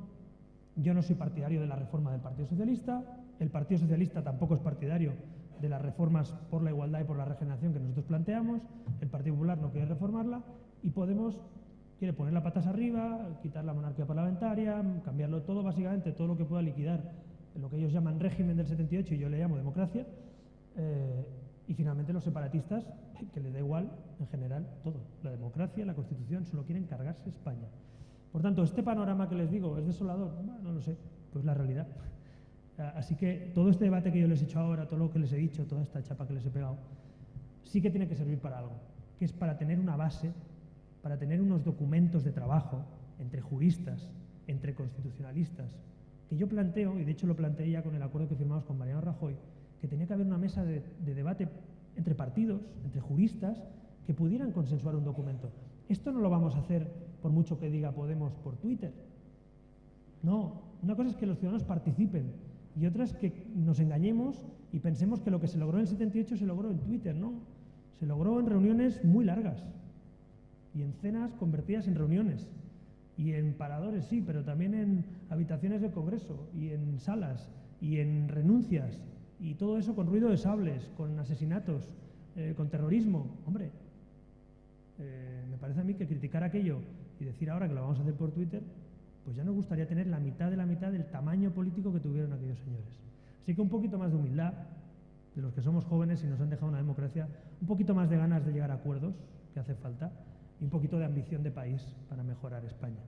yo no soy partidario de la reforma del Partido Socialista, el Partido Socialista tampoco es partidario de las reformas por la igualdad y por la regeneración que nosotros planteamos, el Partido Popular no quiere reformarla y Podemos quiere poner las patas arriba, quitar la monarquía parlamentaria, cambiarlo todo, básicamente todo lo que pueda liquidar lo que ellos llaman régimen del 78 y yo le llamo democracia, y finalmente los separatistas, que les da igual en general todo, la democracia, la Constitución, solo quieren cargarse España. Por tanto, este panorama que les digo es desolador, bueno, no lo sé, pues la realidad. Así que todo este debate que yo les he hecho ahora, todo lo que les he dicho, toda esta chapa que les he pegado, sí que tiene que servir para algo, que es para tener una base, para tener unos documentos de trabajo entre juristas, entre constitucionalistas, que yo planteo, y de hecho lo planteé ya con el acuerdo que firmamos con Mariano Rajoy, que tenía que haber una mesa de debate entre partidos, entre juristas, que pudieran consensuar un documento. Esto no lo vamos a hacer por mucho que diga Podemos por Twitter. No, una cosa es que los ciudadanos participen y otra es que nos engañemos y pensemos que lo que se logró en el 78 se logró en Twitter. No, se logró en reuniones muy largas y en cenas convertidas en reuniones y en paradores, sí, pero también en habitaciones del Congreso y en salas y en renuncias y todo eso con ruido de sables, con asesinatos, con terrorismo. Hombre, me parece a mí que criticar aquello y decir ahora que lo vamos a hacer por Twitter, pues ya nos gustaría tener la mitad del tamaño político que tuvieron aquellos señores. Así que un poquito más de humildad de los que somos jóvenes y nos han dejado una democracia, un poquito más de ganas de llegar a acuerdos, que hace falta, y un poquito de ambición de país para mejorar España.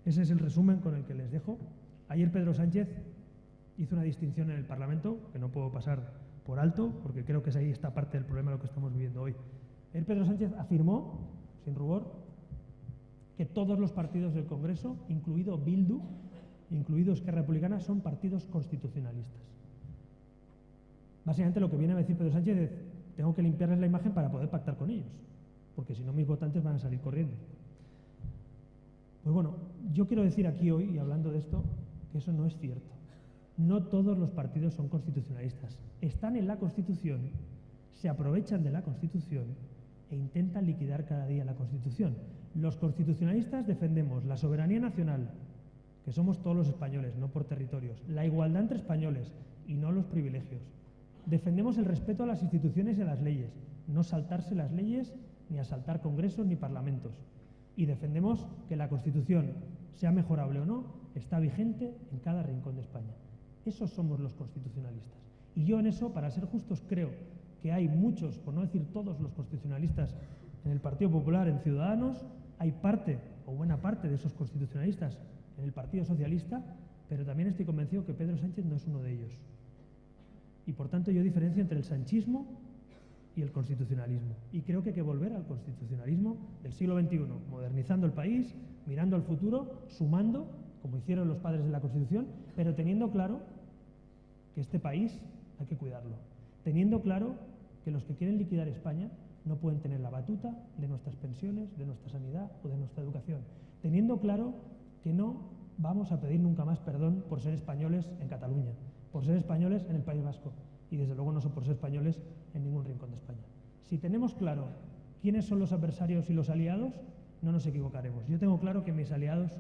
Ese es el resumen con el que les dejo. Ayer Pedro Sánchez hizo una distinción en el Parlamento, que no puedo pasar por alto, porque creo que es ahí esta parte del problema de lo que estamos viviendo hoy. Ayer Pedro Sánchez afirmó, sin rubor, que todos los partidos del Congreso, incluido Bildu, incluido Esquerra Republicana, son partidos constitucionalistas. Básicamente lo que viene a decir Pedro Sánchez es: tengo que limpiarles la imagen para poder pactar con ellos, porque si no mis votantes van a salir corriendo. Pues bueno, yo quiero decir aquí hoy, y hablando de esto, que eso no es cierto. No todos los partidos son constitucionalistas. Están en la Constitución, se aprovechan de la Constitución e intentan liquidar cada día la Constitución. Los constitucionalistas defendemos la soberanía nacional, que somos todos los españoles, no por territorios, la igualdad entre españoles y no los privilegios. Defendemos el respeto a las instituciones y a las leyes, no saltarse las leyes ni asaltar congresos ni parlamentos. Y defendemos que la Constitución, sea mejorable o no, está vigente en cada rincón de España. Esos somos los constitucionalistas. Y yo en eso, para ser justos, creo que hay muchos, por no decir todos los constitucionalistas en el Partido Popular, en Ciudadanos, hay parte o buena parte de esos constitucionalistas en el Partido Socialista, pero también estoy convencido que Pedro Sánchez no es uno de ellos. Y por tanto yo diferencio entre el sanchismo y el constitucionalismo. Y creo que hay que volver al constitucionalismo del siglo XXI, modernizando el país, mirando al futuro, sumando, como hicieron los padres de la Constitución, pero teniendo claro que este país hay que cuidarlo. Teniendo claro que los que quieren liquidar España no pueden tener la batuta de nuestras pensiones, de nuestra sanidad o de nuestra educación. Teniendo claro que no vamos a pedir nunca más perdón por ser españoles en Cataluña, por ser españoles en el País Vasco y desde luego no son por ser españoles en ningún rincón de España. Si tenemos claro quiénes son los adversarios y los aliados, no nos equivocaremos. Yo tengo claro que mis aliados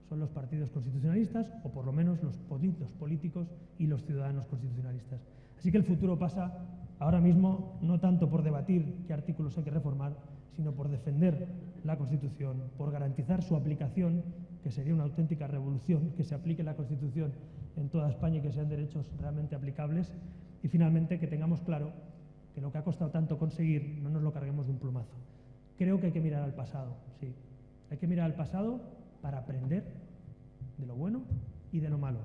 son los partidos constitucionalistas o por lo menos los políticos y los ciudadanos constitucionalistas. Así que el futuro pasa ahora mismo no tanto por debatir qué artículos hay que reformar, sino por defender la Constitución, por garantizar su aplicación, que sería una auténtica revolución, que se aplique la Constitución en toda España y que sean derechos realmente aplicables. Y finalmente que tengamos claro que lo que ha costado tanto conseguir no nos lo carguemos de un plumazo. Creo que hay que mirar al pasado, sí. Hay que mirar al pasado para aprender de lo bueno y de lo malo,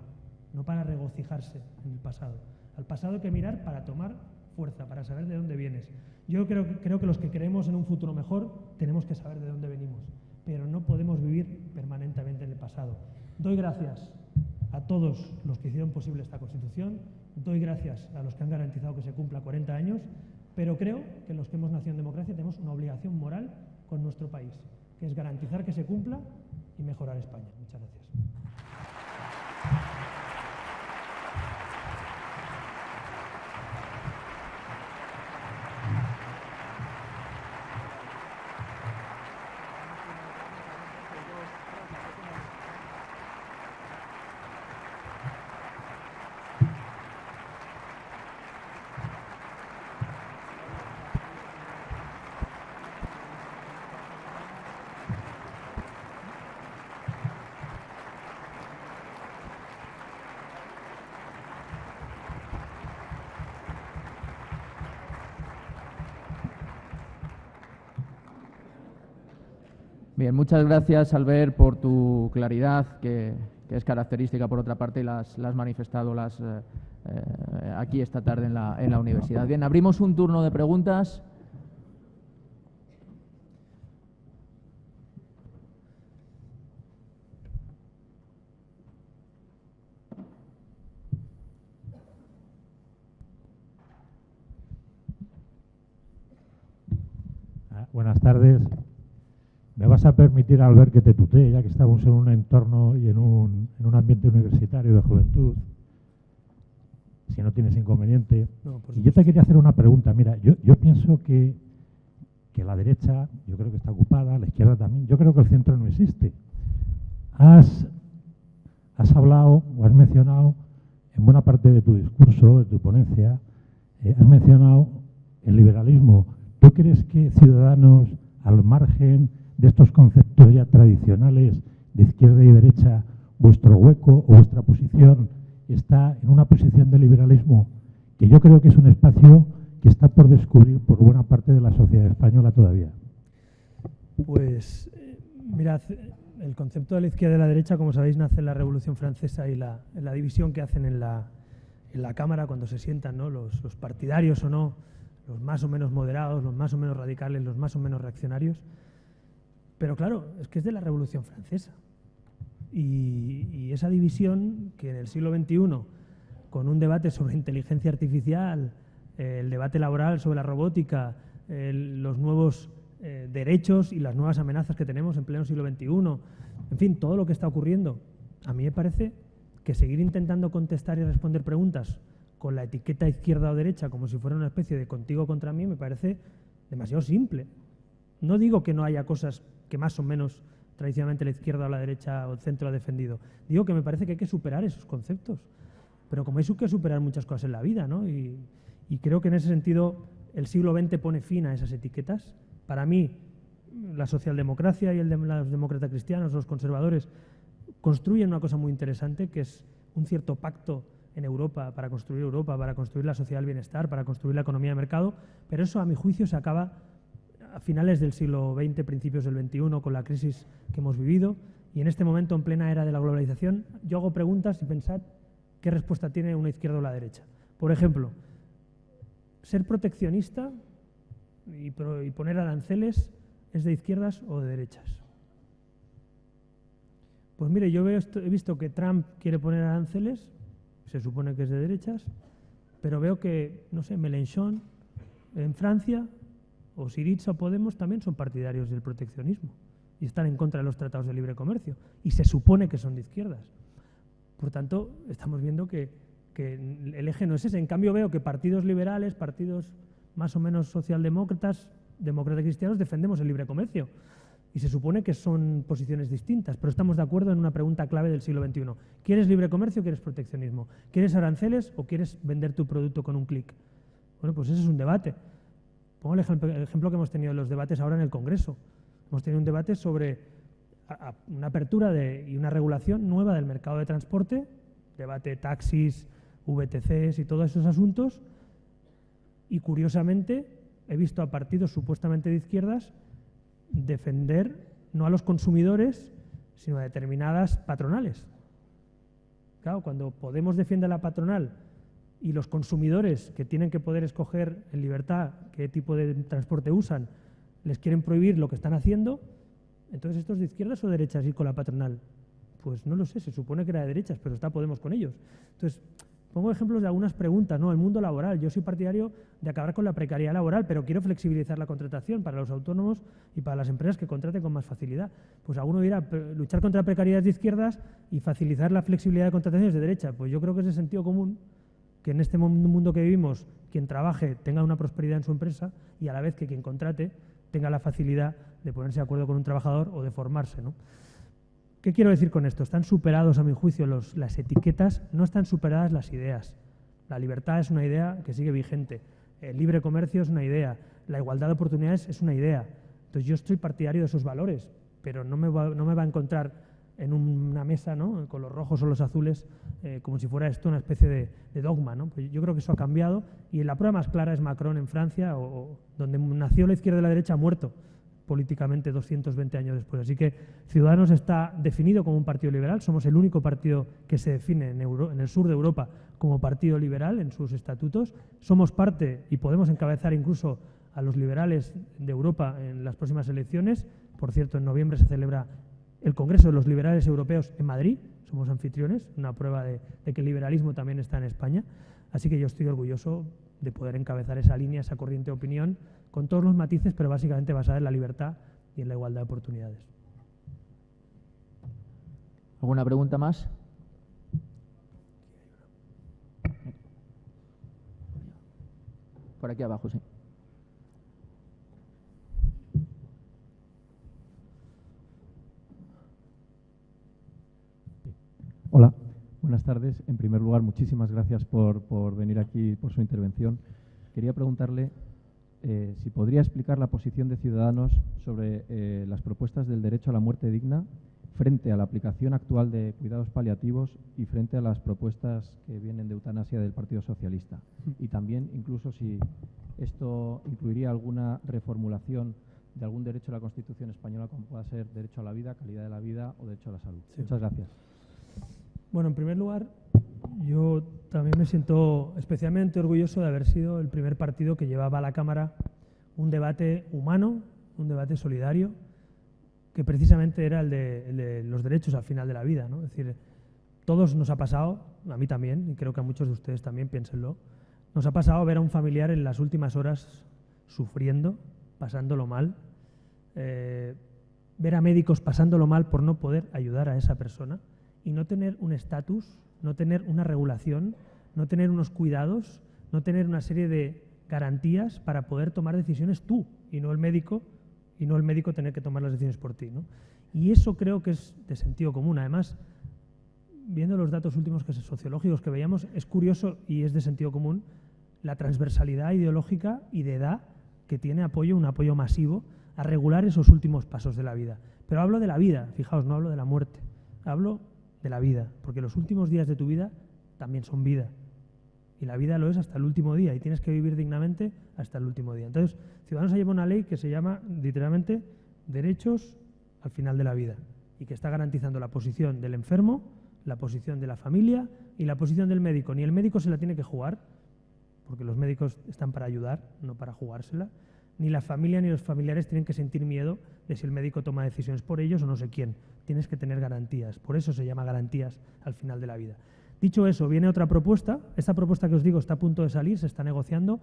no para regocijarse en el pasado. Al pasado hay que mirar para tomar fuerza, para saber de dónde vienes. Yo creo que los que creemos en un futuro mejor tenemos que saber de dónde venimos, pero no podemos vivir permanentemente en el pasado. Doy gracias a todos los que hicieron posible esta Constitución, doy gracias a los que han garantizado que se cumpla 40 años, pero creo que los que hemos nacido en democracia tenemos una obligación moral con nuestro país, que es garantizar que se cumpla y mejorar España. Muchas gracias. Bien, muchas gracias, Albert, por tu claridad, que es característica, por otra parte, y las has manifestado aquí esta tarde en la universidad. Bien, abrimos un turno de preguntas. Buenas tardes. Me vas a permitir, Albert, que te tutee, ya que estamos en un entorno y en un ambiente universitario de juventud, si no tienes inconveniente. No, y yo te quería hacer una pregunta. Mira, yo pienso que la derecha, yo creo que está ocupada, la izquierda también. Yo creo que el centro no existe. Has hablado o has mencionado en buena parte de tu discurso, de tu ponencia, has mencionado el liberalismo. ¿Tú crees que Ciudadanos, al margen de estos conceptos ya tradicionales de izquierda y derecha, vuestro hueco o vuestra posición está en una posición de liberalismo que yo creo que es un espacio que está por descubrir por buena parte de la sociedad española todavía? Pues, mirad, el concepto de la izquierda y la derecha, como sabéis, nace en la Revolución Francesa y la división que hacen en la Cámara cuando se sientan, ¿no?, los partidarios o no, los más o menos moderados, los más o menos radicales, los más o menos reaccionarios. Pero claro, es que es de la Revolución Francesa. Y esa división que en el siglo XXI, con un debate sobre inteligencia artificial, el debate laboral sobre la robótica, los nuevos derechos y las nuevas amenazas que tenemos en pleno siglo XXI, en fin, todo lo que está ocurriendo, a mí me parece que seguir intentando contestar y responder preguntas con la etiqueta izquierda o derecha como si fuera una especie de contigo contra mí me parece demasiado simple. No digo que no haya cosas que más o menos tradicionalmente la izquierda o la derecha o el centro ha defendido. Digo que me parece que hay que superar esos conceptos. Pero como hay que superar muchas cosas en la vida, ¿no? Y creo que en ese sentido el siglo XX pone fin a esas etiquetas. Para mí, la socialdemocracia y los demócratas cristianos, los conservadores, construyen una cosa muy interesante, que es un cierto pacto en Europa, para construir la sociedad del bienestar, para construir la economía de mercado, pero eso, a mi juicio, se acaba a finales del siglo XX, principios del XXI, con la crisis que hemos vivido, y en este momento, en plena era de la globalización, yo hago preguntas y pensad qué respuesta tiene una izquierda o la derecha. Por ejemplo, ser proteccionista y poner aranceles, ¿es de izquierdas o de derechas? Pues mire, yo he visto que Trump quiere poner aranceles, se supone que es de derechas, pero veo que, no sé, Mélenchon en Francia o Syriza o Podemos también son partidarios del proteccionismo y están en contra de los tratados de libre comercio y se supone que son de izquierdas. Por tanto, estamos viendo que el eje no es ese. En cambio, veo que partidos liberales, partidos más o menos socialdemócratas, demócratas cristianos, defendemos el libre comercio. Y se supone que son posiciones distintas, pero estamos de acuerdo en una pregunta clave del siglo XXI. ¿Quieres libre comercio o quieres proteccionismo? ¿Quieres aranceles o quieres vender tu producto con un clic? Bueno, pues ese es un debate. Pongo el ejemplo que hemos tenido en los debates ahora en el Congreso. Hemos tenido un debate sobre una apertura y una regulación nueva del mercado de transporte, debate taxis, VTCs y todos esos asuntos, y curiosamente he visto a partidos supuestamente de izquierdas defender no a los consumidores, sino a determinadas patronales. Claro, cuando Podemos defiende a la patronal y los consumidores, que tienen que poder escoger en libertad qué tipo de transporte usan, les quieren prohibir lo que están haciendo, entonces ¿esto es de izquierdas o de derechas ir con la patronal? Pues no lo sé, se supone que era de derechas, pero está Podemos con ellos. Entonces, pongo ejemplos de algunas preguntas, ¿no? El mundo laboral. Yo soy partidario de acabar con la precariedad laboral, pero quiero flexibilizar la contratación para los autónomos y para las empresas que contraten con más facilidad. Pues alguno dirá, luchar contra la precariedad es de izquierdas y facilitar la flexibilidad de contratación es de derecha. Pues yo creo que es de sentido común que en este mundo que vivimos, quien trabaje tenga una prosperidad en su empresa y a la vez que quien contrate tenga la facilidad de ponerse de acuerdo con un trabajador o de formarse, ¿no? ¿Qué quiero decir con esto? Están superados, a mi juicio, las etiquetas, no están superadas las ideas. La libertad es una idea que sigue vigente, el libre comercio es una idea, la igualdad de oportunidades es una idea. Entonces yo estoy partidario de esos valores, pero no me va a encontrar en una mesa, ¿no?, con los rojos o los azules, como si fuera esto una especie de dogma, ¿no? Pues yo creo que eso ha cambiado y la prueba más clara es Macron en Francia, donde nació la izquierda y la derecha ha muerto políticamente 220 años después. Así que Ciudadanos está definido como un partido liberal, somos el único partido que se define en el sur de Europa como partido liberal en sus estatutos, somos parte y podemos encabezar incluso a los liberales de Europa en las próximas elecciones. Por cierto, en noviembre se celebra el Congreso de los Liberales Europeos en Madrid, somos anfitriones, una prueba de que el liberalismo también está en España, así que yo estoy orgulloso de poder encabezar esa línea, esa corriente de opinión, con todos los matices, pero básicamente basada en la libertad y en la igualdad de oportunidades. ¿Alguna pregunta más? Por aquí abajo, sí. Hola, buenas tardes. En primer lugar, muchísimas gracias por venir aquí, por su intervención. Quería preguntarle si podría explicar la posición de Ciudadanos sobre las propuestas del derecho a la muerte digna frente a la aplicación actual de cuidados paliativos y frente a las propuestas que vienen de eutanasia del Partido Socialista. Y también, incluso, si esto incluiría alguna reformulación de algún derecho de la Constitución española, como pueda ser derecho a la vida, calidad de la vida o derecho a la salud. Sí. Muchas gracias. Bueno, en primer lugar, yo también me siento especialmente orgulloso de haber sido el primer partido que llevaba a la Cámara un debate humano, un debate solidario, que precisamente era el de los derechos al final de la vida, ¿no? Es decir, todos nos ha pasado, a mí también, y creo que a muchos de ustedes también, piénsenlo, nos ha pasado ver a un familiar en las últimas horas sufriendo, pasándolo mal, ver a médicos pasándolo mal por no poder ayudar a esa persona y no tener un estatus, no tener una regulación, no tener unos cuidados, no tener una serie de garantías para poder tomar decisiones tú y no el médico tener que tomar las decisiones por ti, ¿no? Y eso creo que es de sentido común. Además, viendo los datos últimos sociológicos que veíamos, es curioso y es de sentido común la transversalidad ideológica y de edad que tiene un apoyo masivo a regular esos últimos pasos de la vida. Pero hablo de la vida, fijaos, no hablo de la muerte, hablo de la vida, porque los últimos días de tu vida también son vida. Y la vida lo es hasta el último día y tienes que vivir dignamente hasta el último día. Entonces, Ciudadanos ha llevado una ley que se llama, literalmente, Derechos al final de la vida y que está garantizando la posición del enfermo, la posición de la familia y la posición del médico. Ni el médico se la tiene que jugar, porque los médicos están para ayudar, no para jugársela, ni la familia ni los familiares tienen que sentir miedo de si el médico toma decisiones por ellos o no sé quién. Tienes que tener garantías, por eso se llama garantías al final de la vida. Dicho eso, viene otra propuesta. Esta propuesta que os digo está a punto de salir, se está negociando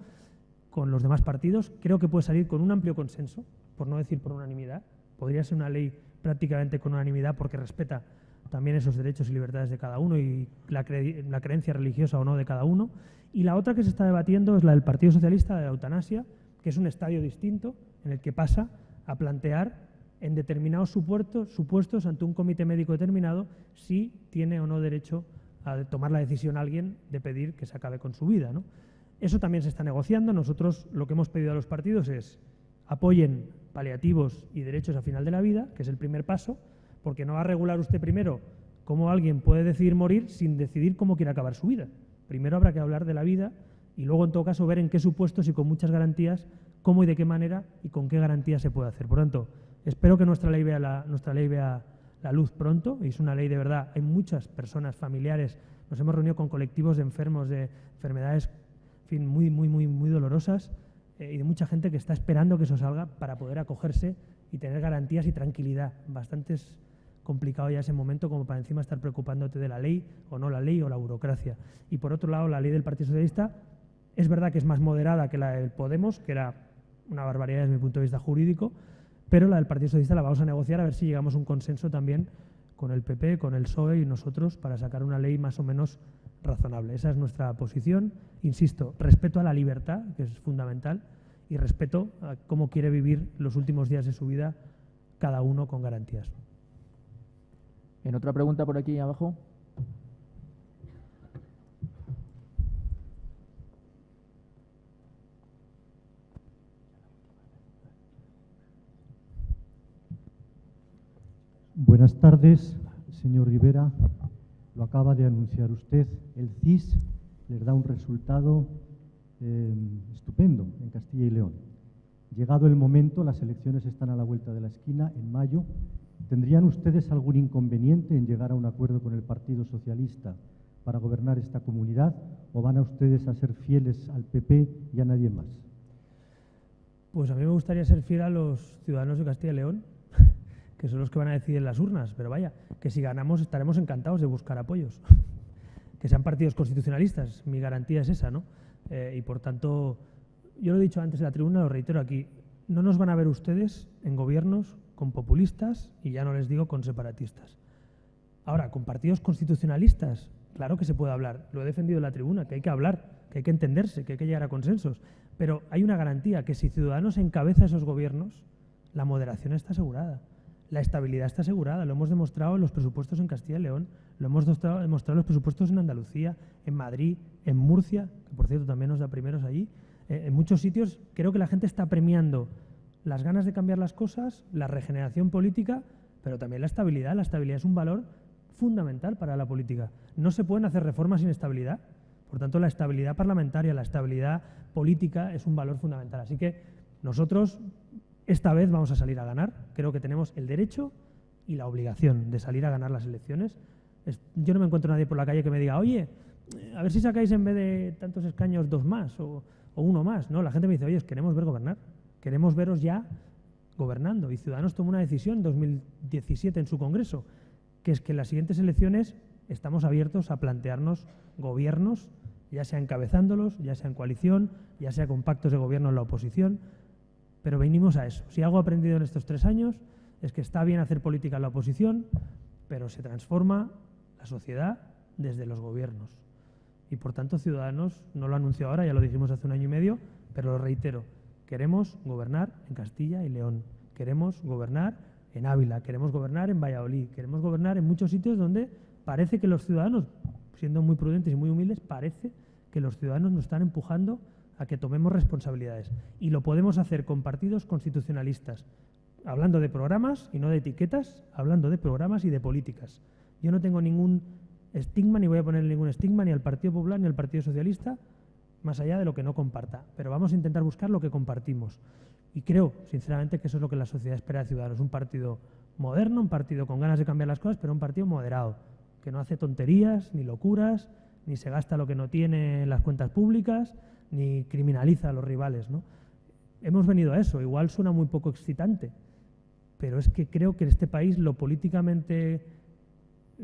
con los demás partidos. Creo que puede salir con un amplio consenso, por no decir por unanimidad. Podría ser una ley prácticamente con unanimidad porque respeta también esos derechos y libertades de cada uno y la creencia religiosa o no de cada uno. Y la otra que se está debatiendo es la del Partido Socialista, de la eutanasia, que es un estadio distinto en el que pasa a plantear en determinados supuestos ante un comité médico determinado si tiene o no derecho a tomar la decisión a alguien de pedir que se acabe con su vida, ¿no? Eso también se está negociando. Nosotros lo que hemos pedido a los partidos es apoyen paliativos y derechos al final de la vida, que es el primer paso, porque no va a regular usted primero cómo alguien puede decidir morir sin decidir cómo quiere acabar su vida. Primero habrá que hablar de la vida y luego, en todo caso, ver en qué supuestos y con muchas garantías, cómo y de qué manera y con qué garantías se puede hacer. Por tanto, espero que nuestra ley vea la luz pronto, y es una ley de verdad. Hay muchas personas, familiares, nos hemos reunido con colectivos de enfermos de enfermedades, en fin, muy dolorosas, y de mucha gente que está esperando que eso salga para poder acogerse y tener garantías y tranquilidad. Bastante es complicado ya ese momento como para encima estar preocupándote de la ley o no la ley o la burocracia. Y por otro lado, la ley del Partido Socialista es verdad que es más moderada que la del Podemos, que era una barbaridad desde mi punto de vista jurídico, pero la del Partido Socialista la vamos a negociar a ver si llegamos a un consenso también con el PP, con el PSOE y nosotros para sacar una ley más o menos razonable. Esa es nuestra posición. Insisto, respeto a la libertad, que es fundamental, y respeto a cómo quiere vivir los últimos días de su vida cada uno con garantías. ¿En otra pregunta por aquí abajo? Buenas tardes, señor Rivera. Lo acaba de anunciar usted. El CIS les da un resultado estupendo en Castilla y León. Llegado el momento, las elecciones están a la vuelta de la esquina, en mayo. ¿Tendrían ustedes algún inconveniente en llegar a un acuerdo con el Partido Socialista para gobernar esta comunidad o van a ustedes a ser fieles al PP y a nadie más? Pues a mí me gustaría ser fiel a los ciudadanos de Castilla y León, que son los que van a decidir en las urnas, pero vaya, que si ganamos estaremos encantados de buscar apoyos, que sean partidos constitucionalistas, mi garantía es esa, ¿no? Y por tanto, yo lo he dicho antes en la tribuna, lo reitero aquí, no nos van a ver ustedes en gobiernos con populistas y ya no les digo con separatistas. Ahora, con partidos constitucionalistas, claro que se puede hablar. Lo he defendido en la tribuna, que hay que hablar, que hay que entenderse, que hay que llegar a consensos. Pero hay una garantía, que si Ciudadanos encabeza esos gobiernos, la moderación está asegurada, la estabilidad está asegurada. Lo hemos demostrado en los presupuestos en Castilla y León, lo hemos demostrado en los presupuestos en Andalucía, en Madrid, en Murcia, que por cierto también nos da primeros allí. En muchos sitios creo que la gente está premiando las ganas de cambiar las cosas, la regeneración política, pero también la estabilidad. La estabilidad es un valor fundamental para la política. No se pueden hacer reformas sin estabilidad. Por tanto, la estabilidad parlamentaria, la estabilidad política es un valor fundamental. Así que nosotros esta vez vamos a salir a ganar. Creo que tenemos el derecho y la obligación de salir a ganar las elecciones. Yo no me encuentro nadie por la calle que me diga, oye, a ver si sacáis en vez de tantos escaños 2 más o 1 más. No, la gente me dice, oye, os queremos ver gobernar. Queremos veros ya gobernando. Y Ciudadanos tomó una decisión en 2017 en su Congreso, que es que en las siguientes elecciones estamos abiertos a plantearnos gobiernos, ya sea encabezándolos, ya sea en coalición, ya sea con pactos de gobierno en la oposición, pero venimos a eso. Si algo he aprendido en estos 3 años es que está bien hacer política en la oposición, pero se transforma la sociedad desde los gobiernos. Y por tanto Ciudadanos no lo anunció ahora, ya lo dijimos hace 1 año y medio, pero lo reitero, queremos gobernar en Castilla y León, queremos gobernar en Ávila, queremos gobernar en Valladolid, queremos gobernar en muchos sitios donde parece que los ciudadanos, siendo muy prudentes y muy humildes, parece que los ciudadanos nos están empujando a que tomemos responsabilidades. Y lo podemos hacer con partidos constitucionalistas, hablando de programas y no de etiquetas, hablando de programas y de políticas. Yo no tengo ningún estigma, ni voy a poner ningún estigma ni al Partido Popular ni al Partido Socialista, más allá de lo que no comparta. Pero vamos a intentar buscar lo que compartimos. Y creo, sinceramente, que eso es lo que la sociedad espera de Ciudadanos. Un partido moderno, un partido con ganas de cambiar las cosas, pero un partido moderado, que no hace tonterías, ni locuras, ni se gasta lo que no tiene en las cuentas públicas, ni criminaliza a los rivales, ¿no? Hemos venido a eso. Igual suena muy poco excitante, pero es que creo que en este país lo políticamente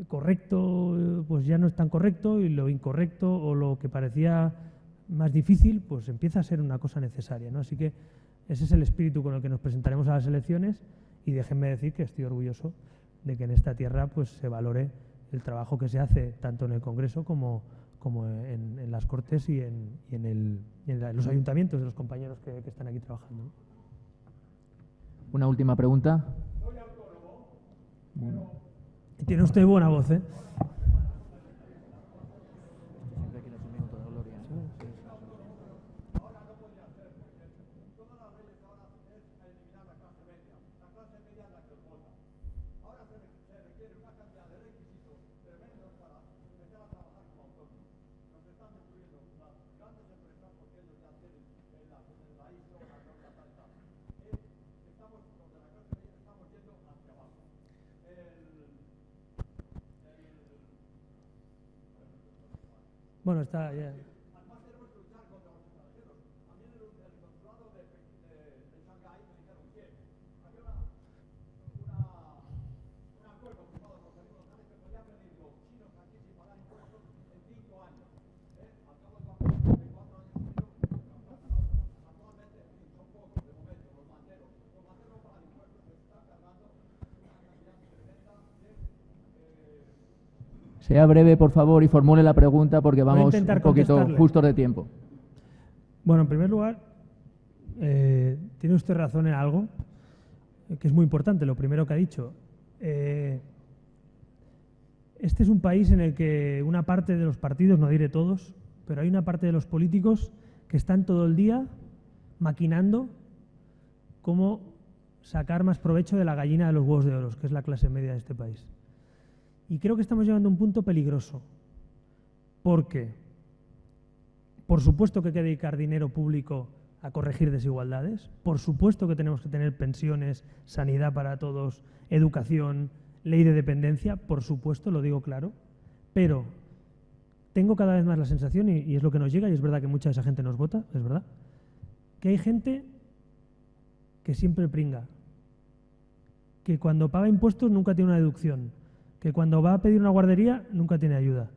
correcto pues ya no es tan correcto, y lo incorrecto o lo que parecía más difícil pues empieza a ser una cosa necesaria, ¿no? Así que ese es el espíritu con el que nos presentaremos a las elecciones, y déjenme decir que estoy orgulloso de que en esta tierra pues se valore el trabajo que se hace tanto en el Congreso como en las Cortes y en los ayuntamientos de los compañeros que están aquí trabajando, ¿no? Una última pregunta. Bueno. Tiene usted buena voz, ¿eh? Bueno, está ya. Sea breve, por favor, y formule la pregunta porque vamos un poquito contestarle. justos de tiempo. Bueno, en primer lugar, tiene usted razón en algo que es muy importante, lo primero que ha dicho. Este es un país en el que una parte de los partidos, no diré todos, pero hay una parte de los políticos que están todo el día maquinando cómo sacar más provecho de la gallina de los huevos de oro, que es la clase media de este país. Y creo que estamos llegando a un punto peligroso, porque por supuesto que hay que dedicar dinero público a corregir desigualdades, por supuesto que tenemos que tener pensiones, sanidad para todos, educación, ley de dependencia, por supuesto, lo digo claro, pero tengo cada vez más la sensación, y es lo que nos llega, y es verdad que mucha de esa gente nos vota, es verdad, que hay gente que siempre pringa, que cuando paga impuestos nunca tiene una deducción, que cuando va a pedir una guardería nunca tiene ayuda,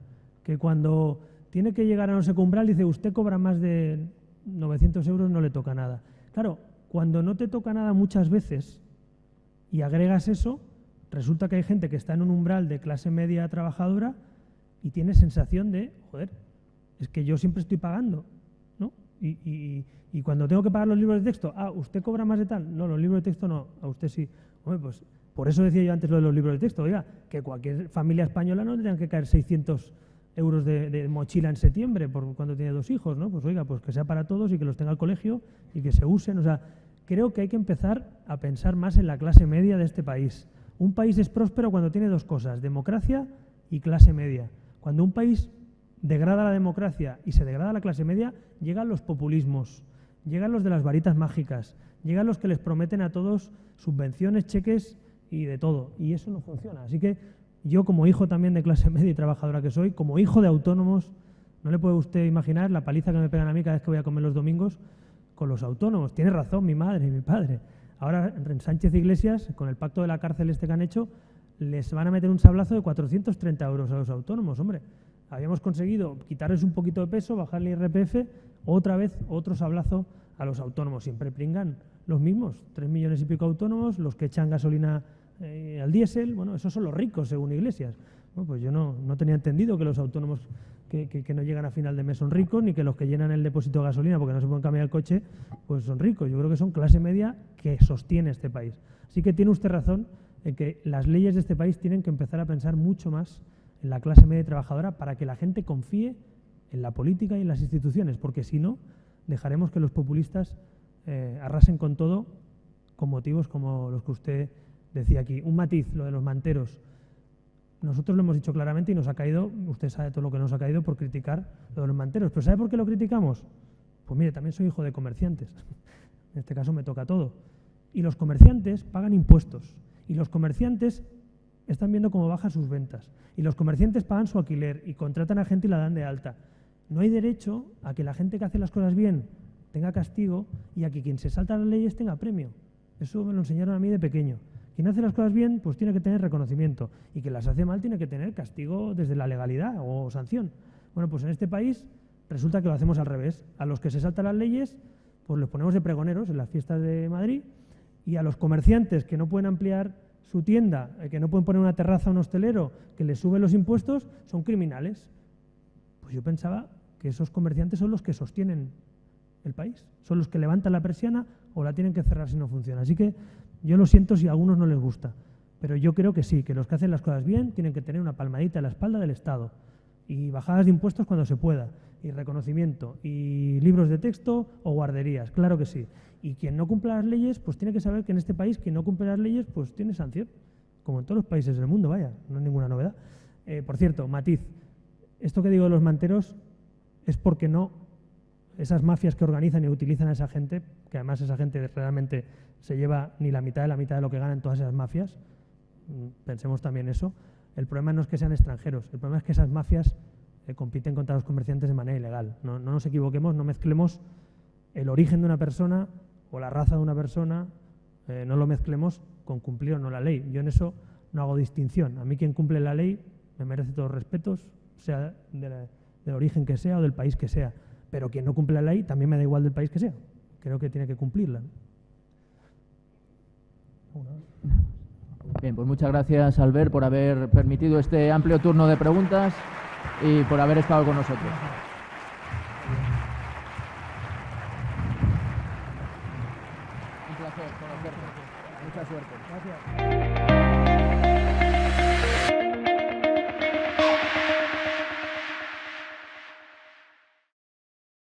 que cuando tiene que llegar a no sé qué umbral, dice, usted cobra más de 900 euros, no le toca nada. Claro, cuando no te toca nada muchas veces y agregas eso, resulta que hay gente que está en un umbral de clase media trabajadora y tiene sensación de, joder, es que yo siempre estoy pagando, ¿no? Y cuando tengo que pagar los libros de texto, ¿usted cobra más de tal? No, los libros de texto no, a usted sí. Hombre, pues por eso decía yo antes lo de los libros de texto, oiga, que cualquier familia española no le tengan que caer 600 euros de mochila en septiembre por cuando tiene 2 hijos, ¿no? Pues oiga, pues que sea para todos y que los tenga al colegio y que se usen. O sea, creo que hay que empezar a pensar más en la clase media de este país. Un país es próspero cuando tiene 2 cosas, democracia y clase media. Cuando un país degrada la democracia y se degrada la clase media, llegan los populismos, llegan los de las varitas mágicas, llegan los que les prometen a todos subvenciones, cheques y de todo. Y eso no funciona. Así que yo, como hijo también de clase media y trabajadora que soy, como hijo de autónomos, no le puede usted imaginar la paliza que me pegan a mí cada vez que voy a comer los domingos con los autónomos. Tiene razón mi madre y mi padre. Ahora, en Sánchez Iglesias, con el pacto de la cárcel este que han hecho, les van a meter un sablazo de 430 euros a los autónomos, hombre. Habíamos conseguido quitarles un poquito de peso, bajarle IRPF, otra vez otro sablazo a los autónomos. Siempre pringan los mismos, 3 millones y pico autónomos, los que echan gasolina al diésel, bueno, esos son los ricos, según Iglesias. Bueno, pues yo no tenía entendido que los autónomos que no llegan a final de mes son ricos, ni que los que llenan el depósito de gasolina porque no se pueden cambiar el coche, pues son ricos. Yo creo que son clase media que sostiene este país. Así que tiene usted razón en que las leyes de este país tienen que empezar a pensar mucho más en la clase media trabajadora para que la gente confíe en la política y en las instituciones, porque si no, dejaremos que los populistas arrasen con todo, con motivos como los que usted decía aquí. Un matiz, lo de los manteros. Nosotros lo hemos dicho claramente y nos ha caído, usted sabe todo lo que nos ha caído por criticar lo de los manteros. ¿Pero sabe por qué lo criticamos? Pues mire, también soy hijo de comerciantes. En este caso me toca todo. Y los comerciantes pagan impuestos. Y los comerciantes están viendo cómo bajan sus ventas. Y los comerciantes pagan su alquiler y contratan a gente y la dan de alta. No hay derecho a que la gente que hace las cosas bien tenga castigo y a que quien se salta las leyes tenga premio. Eso me lo enseñaron a mí de pequeño. Quien hace las cosas bien, pues tiene que tener reconocimiento. Y quien las hace mal tiene que tener castigo desde la legalidad o sanción. Bueno, pues en este país resulta que lo hacemos al revés. A los que se saltan las leyes, pues los ponemos de pregoneros en las fiestas de Madrid, y a los comerciantes que no pueden ampliar su tienda, que no pueden poner una terraza a un hostelero, que les suben los impuestos, son criminales. Pues yo pensaba que esos comerciantes son los que sostienen el país, son los que levantan la persiana o la tienen que cerrar si no funciona. Así que yo lo siento si a algunos no les gusta, pero yo creo que sí, que los que hacen las cosas bien tienen que tener una palmadita en la espalda del Estado y bajadas de impuestos cuando se pueda, y reconocimiento, y libros de texto o guarderías, claro que sí. Y quien no cumpla las leyes, pues tiene que saber que en este país quien no cumple las leyes, pues tiene sanción, como en todos los países del mundo, vaya, no es ninguna novedad. Por cierto, matiz, esto que digo de los manteros es porque no, esas mafias que organizan y utilizan a esa gente, que además esa gente realmente se lleva ni la mitad de lo que ganan todas esas mafias, pensemos también eso. El problema no es que sean extranjeros, el problema es que esas mafias compiten contra los comerciantes de manera ilegal. No nos equivoquemos, no mezclemos el origen de una persona o la raza de una persona, no lo mezclemos con cumplir o no la ley. Yo en eso no hago distinción. A mí quien cumple la ley me merece todos los respetos, sea del origen que sea o del país que sea. Pero quien no cumple la ley también me da igual del país que sea. Creo que tiene que cumplirla. Bien, pues muchas gracias, Albert, por haber permitido este amplio turno de preguntas y por haber estado con nosotros. Un placer conocerte. Mucha suerte. Gracias.